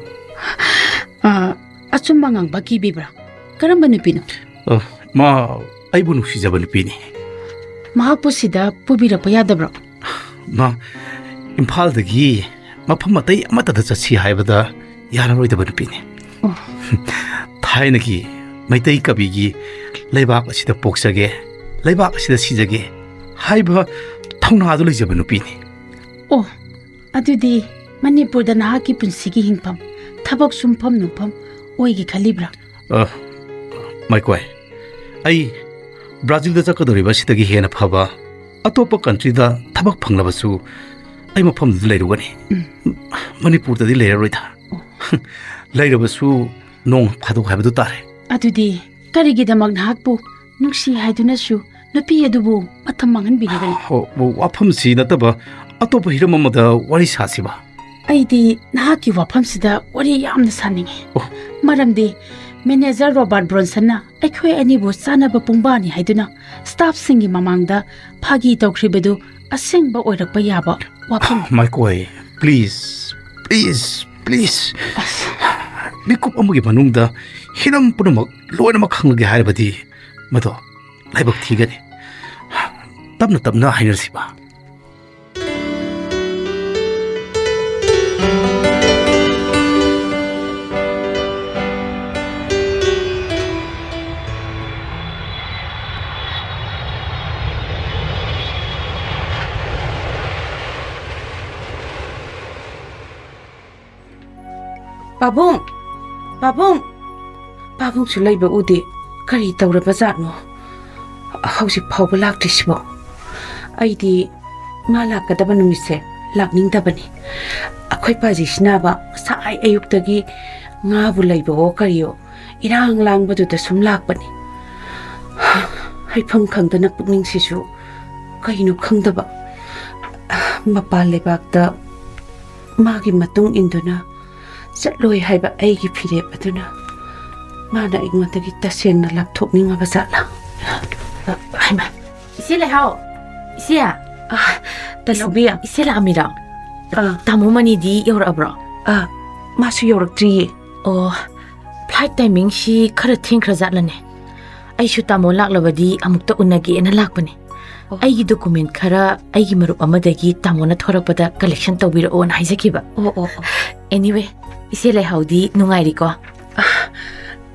ꯑꯆꯨꯝꯕ ꯉꯥꯡꯕ ꯀꯤꯕꯤꯕ꯭ꯔꯥ ꯀꯔꯝꯕ ꯅꯨꯄꯤꯅꯣ ꯃꯥ ꯑꯩꯕꯨ ꯅꯨꯡꯁꯤꯖꯕ ꯅꯨꯄꯤꯅꯤ ꯃꯍꯥꯛꯄꯨ ꯁꯤꯗ ꯄꯨꯕꯤꯔꯛꯄ ꯌꯥꯗꯕ꯭ꯔꯣ ꯃꯥ ꯏꯝꯐꯥꯜꯗꯒꯤ ꯃꯐꯝ ꯑꯇꯩ ꯑꯃꯠꯇꯗ ꯆꯠꯁꯤ ꯍꯥꯏꯕꯗ ꯌꯥꯔꯔꯣꯏꯗꯕ ꯅꯨꯄꯤꯅꯤ ꯊꯥꯏꯅꯒꯤ ꯃꯩꯇꯩ ꯀꯕꯤꯒꯤ ꯂꯩꯕꯥꯛ ꯑꯁꯤꯗ ꯄꯣꯛꯆꯒꯦ ꯂꯩꯕꯥꯛ ꯑꯁꯤꯗ ꯁꯤꯖꯒꯦ ꯍꯥꯏꯕ ꯊꯧꯅꯥꯗꯨ ꯂꯩꯖꯕ ꯅꯨꯄꯤꯅꯤ ꯑꯗꯨꯗꯤ ꯃꯅꯤꯄꯨꯔꯗ ꯅꯍꯥꯛꯀꯤ ꯄꯨꯟꯁꯤꯒꯤ ꯍꯤꯡꯐꯝ ꯊꯕꯛ ꯁꯨꯝꯐꯝ ꯅꯨꯡꯐꯝ ꯑꯣꯏꯒꯦ ꯈꯜꯂꯤꯕ꯭ꯔꯥ ꯃꯥꯏꯀꯣꯏ ꯑꯩ ꯕ꯭ꯔꯥꯖꯤꯜꯗ ꯆꯠꯀꯗꯧꯔꯤꯕ ꯑꯁꯤꯗꯒꯤ ꯍꯦꯟꯅ ꯐꯕ ꯑꯇꯣꯞꯄ ꯀꯟꯇ꯭ꯔꯤꯗ ꯊꯕꯛ ꯐꯪꯂꯕꯁꯨ ꯑꯩ ꯃꯐꯝꯗꯨꯗ ꯂꯩꯔꯨꯒꯅꯤ ꯃꯅꯤꯄꯨꯔꯗꯗꯤ ꯂꯩꯔꯔꯣꯏꯗ ꯂꯩꯔꯕꯁꯨ ꯅꯣꯡ ꯐꯥꯗꯣꯛ ꯍꯥꯏꯕꯗꯨ ꯇꯥꯔꯦ ꯑꯗꯨꯗꯤ ꯀꯔꯤꯒꯤꯗꯃꯛ ꯅꯍꯥꯛꯄꯨ ꯅꯨꯡꯁꯤ ꯍꯥꯏꯗꯨꯅꯁꯨ ꯅꯨꯄꯤ ꯑꯗꯨꯕꯨ ꯃꯇꯝ ꯃꯥꯡꯍꯟꯕꯤꯔꯒꯅꯤ ꯋꯥꯐꯝꯁꯤ ꯅꯠꯇꯕ ꯑꯇꯣꯞꯄ ꯍꯤꯔꯝ ꯑꯃꯗ ꯋꯥꯔꯤ ꯁꯥꯁꯤꯕ ꯑꯩꯗꯤ ꯅꯍꯥꯛꯀꯤ ꯋꯥꯐꯝꯁꯤꯗ ꯋꯥꯔꯤ ꯌꯥꯝꯅ ꯁꯥꯅꯤꯡꯉꯤ ꯃꯔꯝꯗꯤ ꯃꯦꯅꯦꯖꯔ ꯔꯣꯕꯥꯔꯠ ꯕ꯭ꯔꯣꯟꯁꯟꯅ ꯑꯩꯈꯣꯏ ꯑꯅꯤꯕꯨ ꯆꯥꯅꯕ ꯄꯨꯡꯕꯥꯅꯤ ꯍꯥꯏꯗꯨꯅ ꯁ꯭ꯇꯥꯐꯁꯤꯡꯒꯤ ꯃꯃꯥꯡꯗ ꯐꯥꯒꯤ ꯇꯧꯈ꯭ꯔꯤꯕꯗꯨ ꯑꯁꯦꯡꯕ ꯑꯣꯏꯔꯛꯄ ꯌꯥꯕ ꯋꯥꯐꯝ ꯃꯥꯏꯀꯣꯏ ꯄ꯭ꯂꯤꯖ ꯃꯤꯀꯨꯞ ꯑꯃꯒꯤ ꯃꯅꯨꯡꯗ ꯍꯤꯔꯝ ꯄꯨꯝꯅꯃꯛ ꯂꯣꯏꯅꯃꯛ ꯈꯪꯂꯒꯦ ꯍꯥꯏꯔꯕꯗꯤ ꯃꯗꯣ ꯂꯥꯏꯕꯛ ꯊꯤꯒꯅꯤ ꯇꯞꯅ ꯇꯞꯅ ꯍꯥꯏꯅꯔꯁꯤꯕ ꯄꯥꯕꯨꯡꯁꯨ ꯂꯩꯕ ꯎꯗꯦ ꯀꯔꯤ ꯇꯧꯔꯕ ꯖꯥꯠꯅꯣ ꯍꯧꯖꯤꯛ ꯐꯥꯎꯕ ꯂꯥꯛꯇ꯭ꯔꯤꯁꯤꯕꯣ ꯑꯩꯗꯤ ꯃꯥ ꯂꯥꯛꯀꯗꯕ ꯅꯨꯃꯤꯠꯁꯦ ꯂꯥꯛꯅꯤꯡꯗꯕꯅꯤ ꯑꯩꯈꯣꯏ ꯄꯥꯖꯤꯁꯤꯅꯕ ꯉꯁꯥꯏ ꯑꯌꯨꯛꯇꯒꯤ ꯉꯥꯕꯨ ꯂꯩꯕꯋꯣ ꯀꯔꯤꯌꯣ ꯏꯔꯥꯡ ꯂꯥꯡꯕꯗꯨꯗ ꯁꯨꯝ ꯂꯥꯛꯄꯅꯤ ꯍꯩꯐꯝ ꯈꯪꯗꯅ ꯄꯨꯛꯅꯤꯡꯁꯤꯁꯨ ꯀꯩꯅꯣ ꯈꯪꯗꯕ ꯃꯄꯥꯟ ꯂꯩꯕꯥꯛꯇ ꯃꯥꯒꯤ ꯃꯇꯨꯡ ꯏꯟꯗꯨꯅ ꯆꯠꯂꯣꯏ ꯍꯥꯏꯕ ꯑꯩꯒꯤ ꯐꯤꯔꯦꯞ ꯑꯗꯨꯅ ꯃꯥꯅ ꯑꯩꯉꯣꯟꯗꯒꯤ ꯇꯁꯦꯡꯅ ꯂꯥꯞꯊꯣꯛꯅꯤꯡꯉꯕ ꯖꯥꯠꯂꯥ ꯍꯩꯃꯥ ꯏꯆꯦ ꯂꯩꯍꯥꯎ ꯏꯆꯦ ꯇꯅꯧꯕꯤ ꯏꯆꯦ ꯂꯥꯛꯑꯝꯃꯤꯔꯣ ꯇꯥꯃꯣ ꯃꯅꯤꯗꯤ ꯌꯧꯔꯛꯑꯕ꯭ꯔꯣ ꯃꯥꯁꯨ ꯌꯧꯔꯛꯇ꯭ꯔꯤꯌꯦ ꯐ꯭ꯂꯥꯏꯠ ꯇꯥꯏꯃꯤꯡꯁꯤ ꯈꯔ ꯊꯦꯡꯈ꯭ꯔꯖꯥꯠꯂꯅꯦ ꯑꯩꯁꯨ ꯇꯥꯃꯣ ꯂꯥꯛꯂꯕꯗꯤ ꯑꯃꯨꯛꯇ ꯎꯅꯒꯦꯅ ꯂꯥꯛꯄꯅꯦ ꯑꯩꯒꯤ ꯗꯣꯀꯨꯃꯦꯟ ꯈꯔ ꯑꯩꯒꯤ ꯃꯔꯨꯞ ꯑꯃꯗꯒꯤ ꯇꯥꯃꯣꯅ ꯊꯣꯔꯛꯄꯗ ꯀꯂꯦꯛꯁꯟ ꯇꯧꯕꯤꯔꯛꯑꯣꯅ ꯍꯥꯏꯖꯈꯤꯕ ꯑꯦꯅꯤꯋꯦ ꯏꯆꯦ ꯂꯩꯍꯥꯎꯗꯤ ꯅꯨꯡꯉꯥꯏꯔꯤꯀꯣ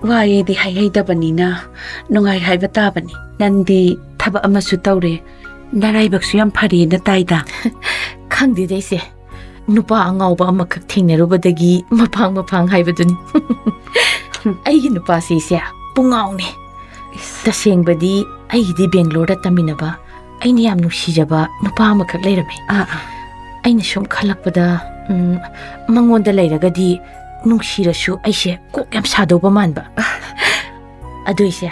ꯋꯥꯔꯤꯗꯤ ꯍꯩꯍꯩꯗꯕꯅꯤꯅ ꯅꯨꯡꯉꯥꯏ ꯍꯥꯏꯕ ꯇꯥꯕꯅꯤ ꯅꯪꯗꯤ ꯊꯕꯛ ꯑꯃꯁꯨ ꯇꯧꯔꯦ ꯅꯔꯥꯏꯕꯛꯁꯨ ꯌꯥꯝ ꯐꯔꯦꯅ ꯇꯥꯏꯗ ꯈꯪꯗꯦꯗ ꯏꯆꯦ ꯅꯨꯄꯥ ꯑꯉꯥꯎꯕ ꯑꯃꯈꯛ ꯊꯦꯡꯅꯔꯨꯕꯗꯒꯤ ꯃꯐꯥꯡ ꯍꯥꯏꯕꯗꯨꯅꯤ ꯑꯩꯒꯤ ꯅꯨꯄꯥꯁꯤ ꯏꯆꯦ ꯄꯨꯡꯉꯥꯎꯅꯦ ꯇꯁꯦꯡꯕꯗꯤ ꯑꯩꯒꯤꯗꯤ ꯕꯦꯡꯒ꯭ꯂꯣꯔꯗ ꯇꯝꯃꯤꯟꯅꯕ ꯑꯩꯅ ꯌꯥꯝ ꯅꯨꯡꯁꯤꯖꯕ ꯅꯨꯄꯥ ꯑꯃꯈꯛ ꯂꯩꯔꯝꯃꯦ ꯑꯩꯅ ꯁꯨꯝ ꯈꯜꯂꯛꯄꯗ ꯃꯉꯣꯟꯗ ꯂꯩꯔꯒꯗꯤ ꯅꯨꯡꯁꯤꯔꯁꯨ ꯑꯩꯁꯦ ꯀꯣꯛ ꯌꯥꯝ ꯁꯥꯗꯧꯕ ꯃꯥꯟꯕ ꯑꯗꯨ ꯏꯆꯦ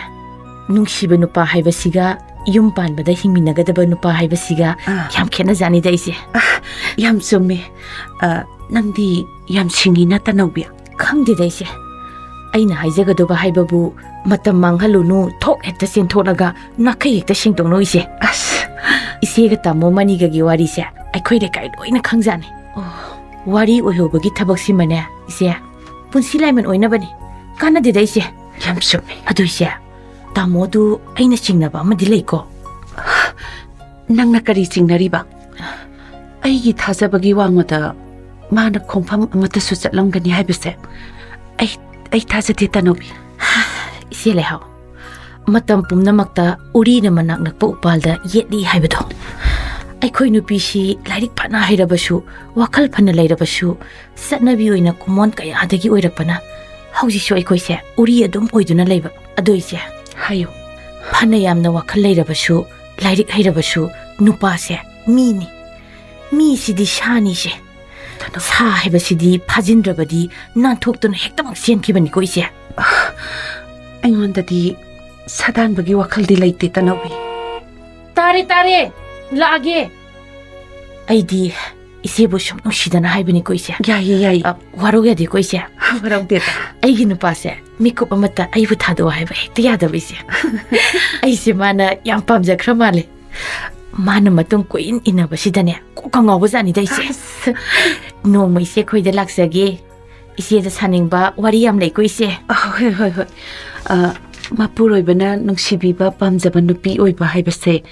ꯅꯨꯡꯁꯤꯕ ꯅꯨꯄꯥ ꯍꯥꯏꯕꯁꯤꯒ ꯌꯨꯝ ꯄꯥꯟꯕꯗ ꯍꯤꯡꯃꯤꯟꯅꯒꯗꯕ ꯅꯨꯄꯥ ꯍꯥꯏꯕꯁꯤga ꯌꯥꯝ ꯈꯦꯠꯅꯖꯥꯅꯤꯗ ꯏꯆꯦ ꯌꯥꯝ ꯆꯨꯝꯃꯦ ꯅꯪꯗꯤ ꯌꯥꯝ ꯁꯤꯡꯉꯤꯅ ꯇꯅꯧꯕꯤ ꯈꯪꯗꯦꯗ ꯏꯆꯦ ꯑꯩꯅ ꯍꯥꯏꯖꯒꯗꯕ ꯍꯥꯏꯕꯕꯨ ꯃꯇꯝ ꯃꯥꯡꯍꯜꯂꯨꯅꯨ ꯊꯣꯛ ꯍꯦꯛꯇ ꯆꯦꯟꯊꯣꯛꯂꯒ ꯅꯥꯈꯩ ꯍꯦꯛꯇ ꯁꯦꯡꯗꯣꯛꯅꯧ ꯏꯆꯦ ꯏꯆꯦꯒ ꯇꯥꯃꯣ ꯃꯅꯤꯒꯒꯤ ꯋꯥꯔꯤꯁꯦ ꯑꯩꯈꯣꯏ ꯂꯩꯀꯥꯏ ꯂꯣꯏꯅ ꯈꯪꯖꯥꯅꯤ ꯋꯥꯔꯤ ꯑꯣꯏꯍꯧꯕꯒꯤ ꯊꯕꯛꯁꯤꯃꯅꯦ ꯏꯆꯦ ꯄꯨꯟꯁꯤ ꯂꯥꯏꯃꯟ ꯑꯣꯏꯅꯕꯅꯤ ꯀꯥꯟꯅꯗꯦꯗ ꯏꯆꯦ ꯌꯥꯝ ꯆꯨꯝꯃꯦ ꯑꯗꯨ ꯏꯆꯦ ꯇꯥꯃꯣꯗꯨ ꯑꯩꯅ ꯆꯤꯡꯅꯕ ꯑꯃꯗꯤ ꯂꯩꯀꯣ ꯅꯪꯅ ꯀꯔꯤ ꯆꯤꯡꯅꯔꯤꯕ ꯑꯩꯒꯤ ꯊꯥꯖꯕꯒꯤ ꯋꯥꯡꯃꯗ ꯃꯥꯅ ꯈꯣꯡꯐꯝ ꯑꯃꯠꯇꯁꯨ ꯆꯠꯂꯝꯒꯅꯤ ꯍꯥꯏꯕꯁꯦ ꯑꯩ ꯊꯥꯖꯗꯦ ꯇꯅꯧꯕꯤ ꯏꯆꯦ ꯂꯩꯍꯥꯎ ꯃꯇꯝ ꯄꯨꯝꯅꯃꯛꯇ ꯎꯔꯤꯅ ꯃꯅꯥꯛ ꯅꯛꯄ ꯎꯄꯥꯜꯗ ꯌꯦꯠꯂꯤ ꯍꯥꯏꯕꯗꯣ ꯑꯩꯈꯣꯏ ꯅꯨꯄꯤꯁꯤ ꯂꯥꯏꯔꯤꯛ ꯐꯅ ꯍꯩꯔꯕꯁꯨ ꯋꯥꯈꯜ ꯐꯅ ꯂꯩꯔꯕꯁꯨ ꯆꯠꯅꯕꯤ ꯑꯣꯏꯅ ꯀꯨꯃꯣꯟ ꯀꯌꯥꯗꯒꯤ ꯑꯣꯏꯔꯛꯄꯅ ꯍꯧꯖꯤꯛꯁꯨ ꯑꯩꯈꯣꯏꯁꯦ ꯎꯔꯤ ꯑꯗꯨꯝ ꯑꯣꯏꯗꯨꯅ ꯂꯩꯕ ꯑꯗꯨ ꯏꯆꯦ ꯍꯥꯏꯌꯨ ꯐꯅ ꯌꯥꯝꯅ ꯋꯥꯈꯜ ꯂꯩꯔꯕꯁꯨ ꯂꯥꯏꯔꯤꯛ ꯍꯩꯔꯕꯁꯨ ꯅꯨꯄꯥꯁꯦ ꯃꯤꯅꯤ ꯃꯤꯁꯤꯗꯤ ꯁꯥꯅꯤꯁꯦ ꯁꯥ ꯍꯥꯏꯕꯁꯤꯗꯤ ꯐꯥꯖꯤꯟꯗ꯭ꯔꯕꯗꯤ ꯅꯥꯟꯊꯣꯛꯇꯨꯅ ꯍꯦꯛꯇꯃꯛ ꯆꯦꯟꯈꯤꯕꯅꯤꯀꯣ ꯏꯆꯦ ꯑꯩꯉꯣꯟꯗꯗꯤ ꯁꯥꯗꯥꯟꯕꯒꯤ ꯋꯥꯈꯜꯗꯤ ꯂꯩꯇꯦ ꯇꯅꯧꯕꯤ ꯇꯥꯔꯦ ꯂꯥꯛꯑꯒꯦ ꯑꯩꯗꯤ ꯏꯆꯦꯕꯨ ꯁꯨꯝ ꯅꯨꯡꯁꯤꯗꯅ ꯍꯥꯏꯕꯅꯤꯀꯣ ꯏꯆꯦ ꯌꯥꯏꯌꯦ ꯋꯥꯔꯧ ꯌꯥꯗꯦꯀꯣ ꯏꯆꯦ ꯋꯥꯔꯧꯗꯦꯗ ꯑꯩꯒꯤ ꯅꯨꯄꯥꯁꯦ ꯃꯤꯀꯨꯞ ꯑꯃꯠꯇ ꯑꯩꯕꯨ ꯊꯥꯗꯣꯛꯑꯣ ꯍꯥꯏꯕ ꯍꯦꯛꯇ ꯌꯥꯗꯕ ꯏꯆꯦ ꯑꯩꯁꯦ ꯃꯥꯅ ꯌꯥꯝ ꯄꯥꯝꯖꯈ꯭ꯔ ꯃꯥꯜꯂꯦ ꯃꯥꯅ ꯃꯇꯨꯡ ꯀꯣꯏꯏꯟ ꯏꯟꯅꯕꯁꯤꯗꯅꯦ ꯀꯣꯛꯀ ꯉꯥꯎꯕꯖꯥꯠꯅꯤꯗ ꯏꯆꯦ ꯅꯣꯡꯃ ꯏꯆꯦ ꯈꯣꯏꯗ ꯂꯥꯛꯆꯒꯦ ꯏꯆꯦꯗ ꯁꯥꯅꯤꯡꯕ ꯋꯥꯔꯤ ꯌꯥꯝ ꯂꯩꯀꯣ ꯏꯆꯦ ꯍꯣꯏ ꯃꯄꯨꯔꯣꯏꯕꯅ ꯅꯨꯡꯁꯤꯕꯤꯕ ꯄꯥꯝꯖꯕ ꯅꯨꯄꯤ ꯑꯣꯏꯕ ꯍꯥꯏꯕꯁꯦ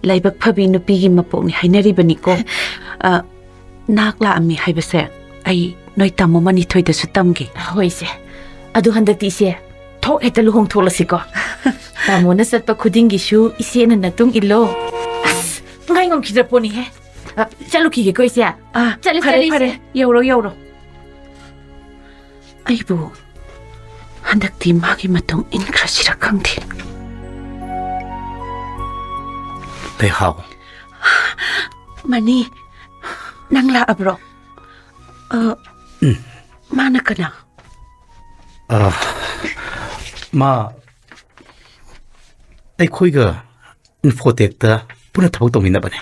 ꯂꯥꯏꯕꯛ ꯐꯕꯤ ꯅꯨꯄꯤꯒꯤ ꯃꯄꯣꯛꯅꯤ ꯍꯥꯏꯅꯔꯤꯕꯅꯤꯀꯣ ꯅꯥꯛ ꯂꯥꯛꯑꯝꯃꯤ ꯍꯥꯏꯕꯁꯦ ꯑꯩ ꯅꯣꯏ ꯇꯥꯃꯣ ꯃꯅꯤꯊꯣꯏꯗꯁꯨ ꯇꯝꯒꯦ ꯍꯣꯏ ꯏꯆꯦ ꯑꯗꯨ ꯍꯟꯗꯛꯇꯤ ꯏꯆꯦ ꯊꯣꯛ ꯍꯦꯛꯇ ꯂꯨꯍꯣꯡꯊꯣꯛꯂꯁꯤꯀꯣ ꯇꯥꯃꯣꯅ ꯆꯠꯄ ꯈꯨꯗꯤꯡꯒꯤꯁꯨ ꯏꯆꯦꯅ ꯅꯇꯨꯡ ꯏꯜꯂꯣ ꯑꯁ ꯉꯥꯏ ꯉꯝꯈꯤꯗ꯭ꯔ ꯄꯣꯠꯅꯤꯍꯦ ꯆꯠꯂꯨꯈꯤꯒꯦꯀꯣ ꯏꯆꯦ ꯐꯔꯦ ꯌꯧꯔꯣ ꯑꯩꯕꯨ ꯍꯟꯗꯛꯇꯤ ꯃꯥꯒꯤ ꯃꯇꯨꯡ ꯏꯟꯈ꯭ꯔꯁꯤꯔ ꯈꯪꯗꯦ Leihao. Mani, nang laabro. Mana kana? Ma, ꯑꯩꯈꯣꯏꯒ ꯏꯟꯐꯣꯇꯦꯛꯇ ꯄꯨꯟꯅ ꯊꯕꯛ ꯇꯧꯃꯤꯟꯅꯕꯅꯦ.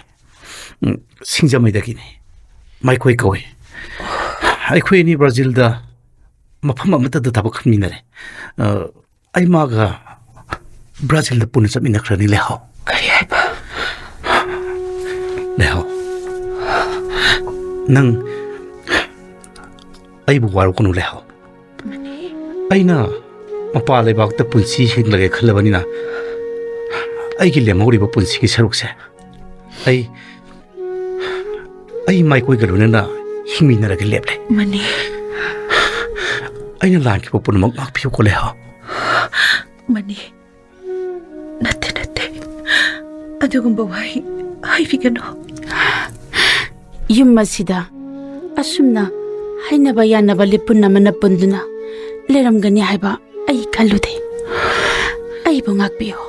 ꯁꯤꯡꯖꯃꯩꯗꯒꯤꯅꯤ. ꯃꯥꯏꯀꯣꯏ ꯀꯧꯏ. ꯑꯩꯈꯣꯏ ꯑꯅꯤ ꯕ꯭ꯔꯥꯖꯤꯜꯗ ꯃꯐꯝ ꯑꯃꯠꯇꯗ ꯊꯕꯛ ꯈꯟꯃꯤꯟꯅꯔꯦ. ꯑꯩ ꯃꯥꯒ ꯕ꯭ꯔꯥꯖꯤꯜꯗ ꯄꯨꯟꯅ ꯆꯠꯃꯤꯟꯅꯈ꯭ꯔꯅꯤ ꯂꯩꯍꯥꯎ. ꯀꯔꯤ ꯍꯥꯏꯕ? Leihao. Nang aibu warukunu Leihao. Aina mapa leibakta punsi hinglage khallabanina. Aigi lemhoriba punsi ki sarukse. Ai Maikoi ga lunana hingminaraga leple. Mani. Aina lankiba punamak makpiu ko Leihao. Mani. Natte. Adugumba wai haibigano. Yum masida asumna hainaba yanaba lipunna mana punduna leramgani haiba ai kallude ai bungak biyo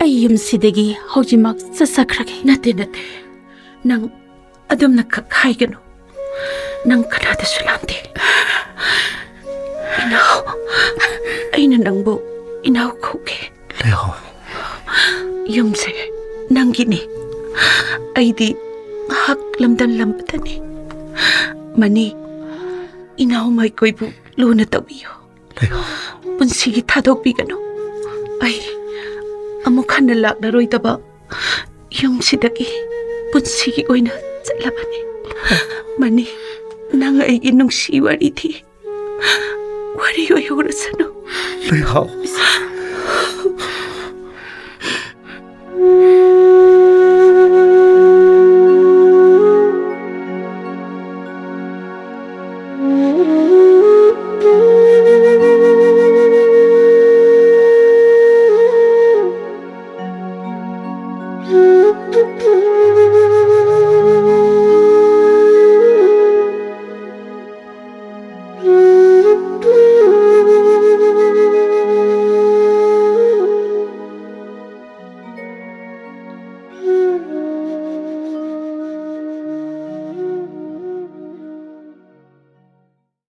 ai yum sidagi hojimak sasakrage nate nang adumna khaigano nang kanada sulante Inao aina nangbo Inao khoke Leihao yumse nangini aidi hak lamdan lambadani Mani Inao Maikoi bu luna tawiyo Leihao punsigi thadokbigano ai amuk hana laknaroidaba yumsidagi punsigi oina chatlabani Mani nang aigi nungsi wari thi wari oihurasano Leihao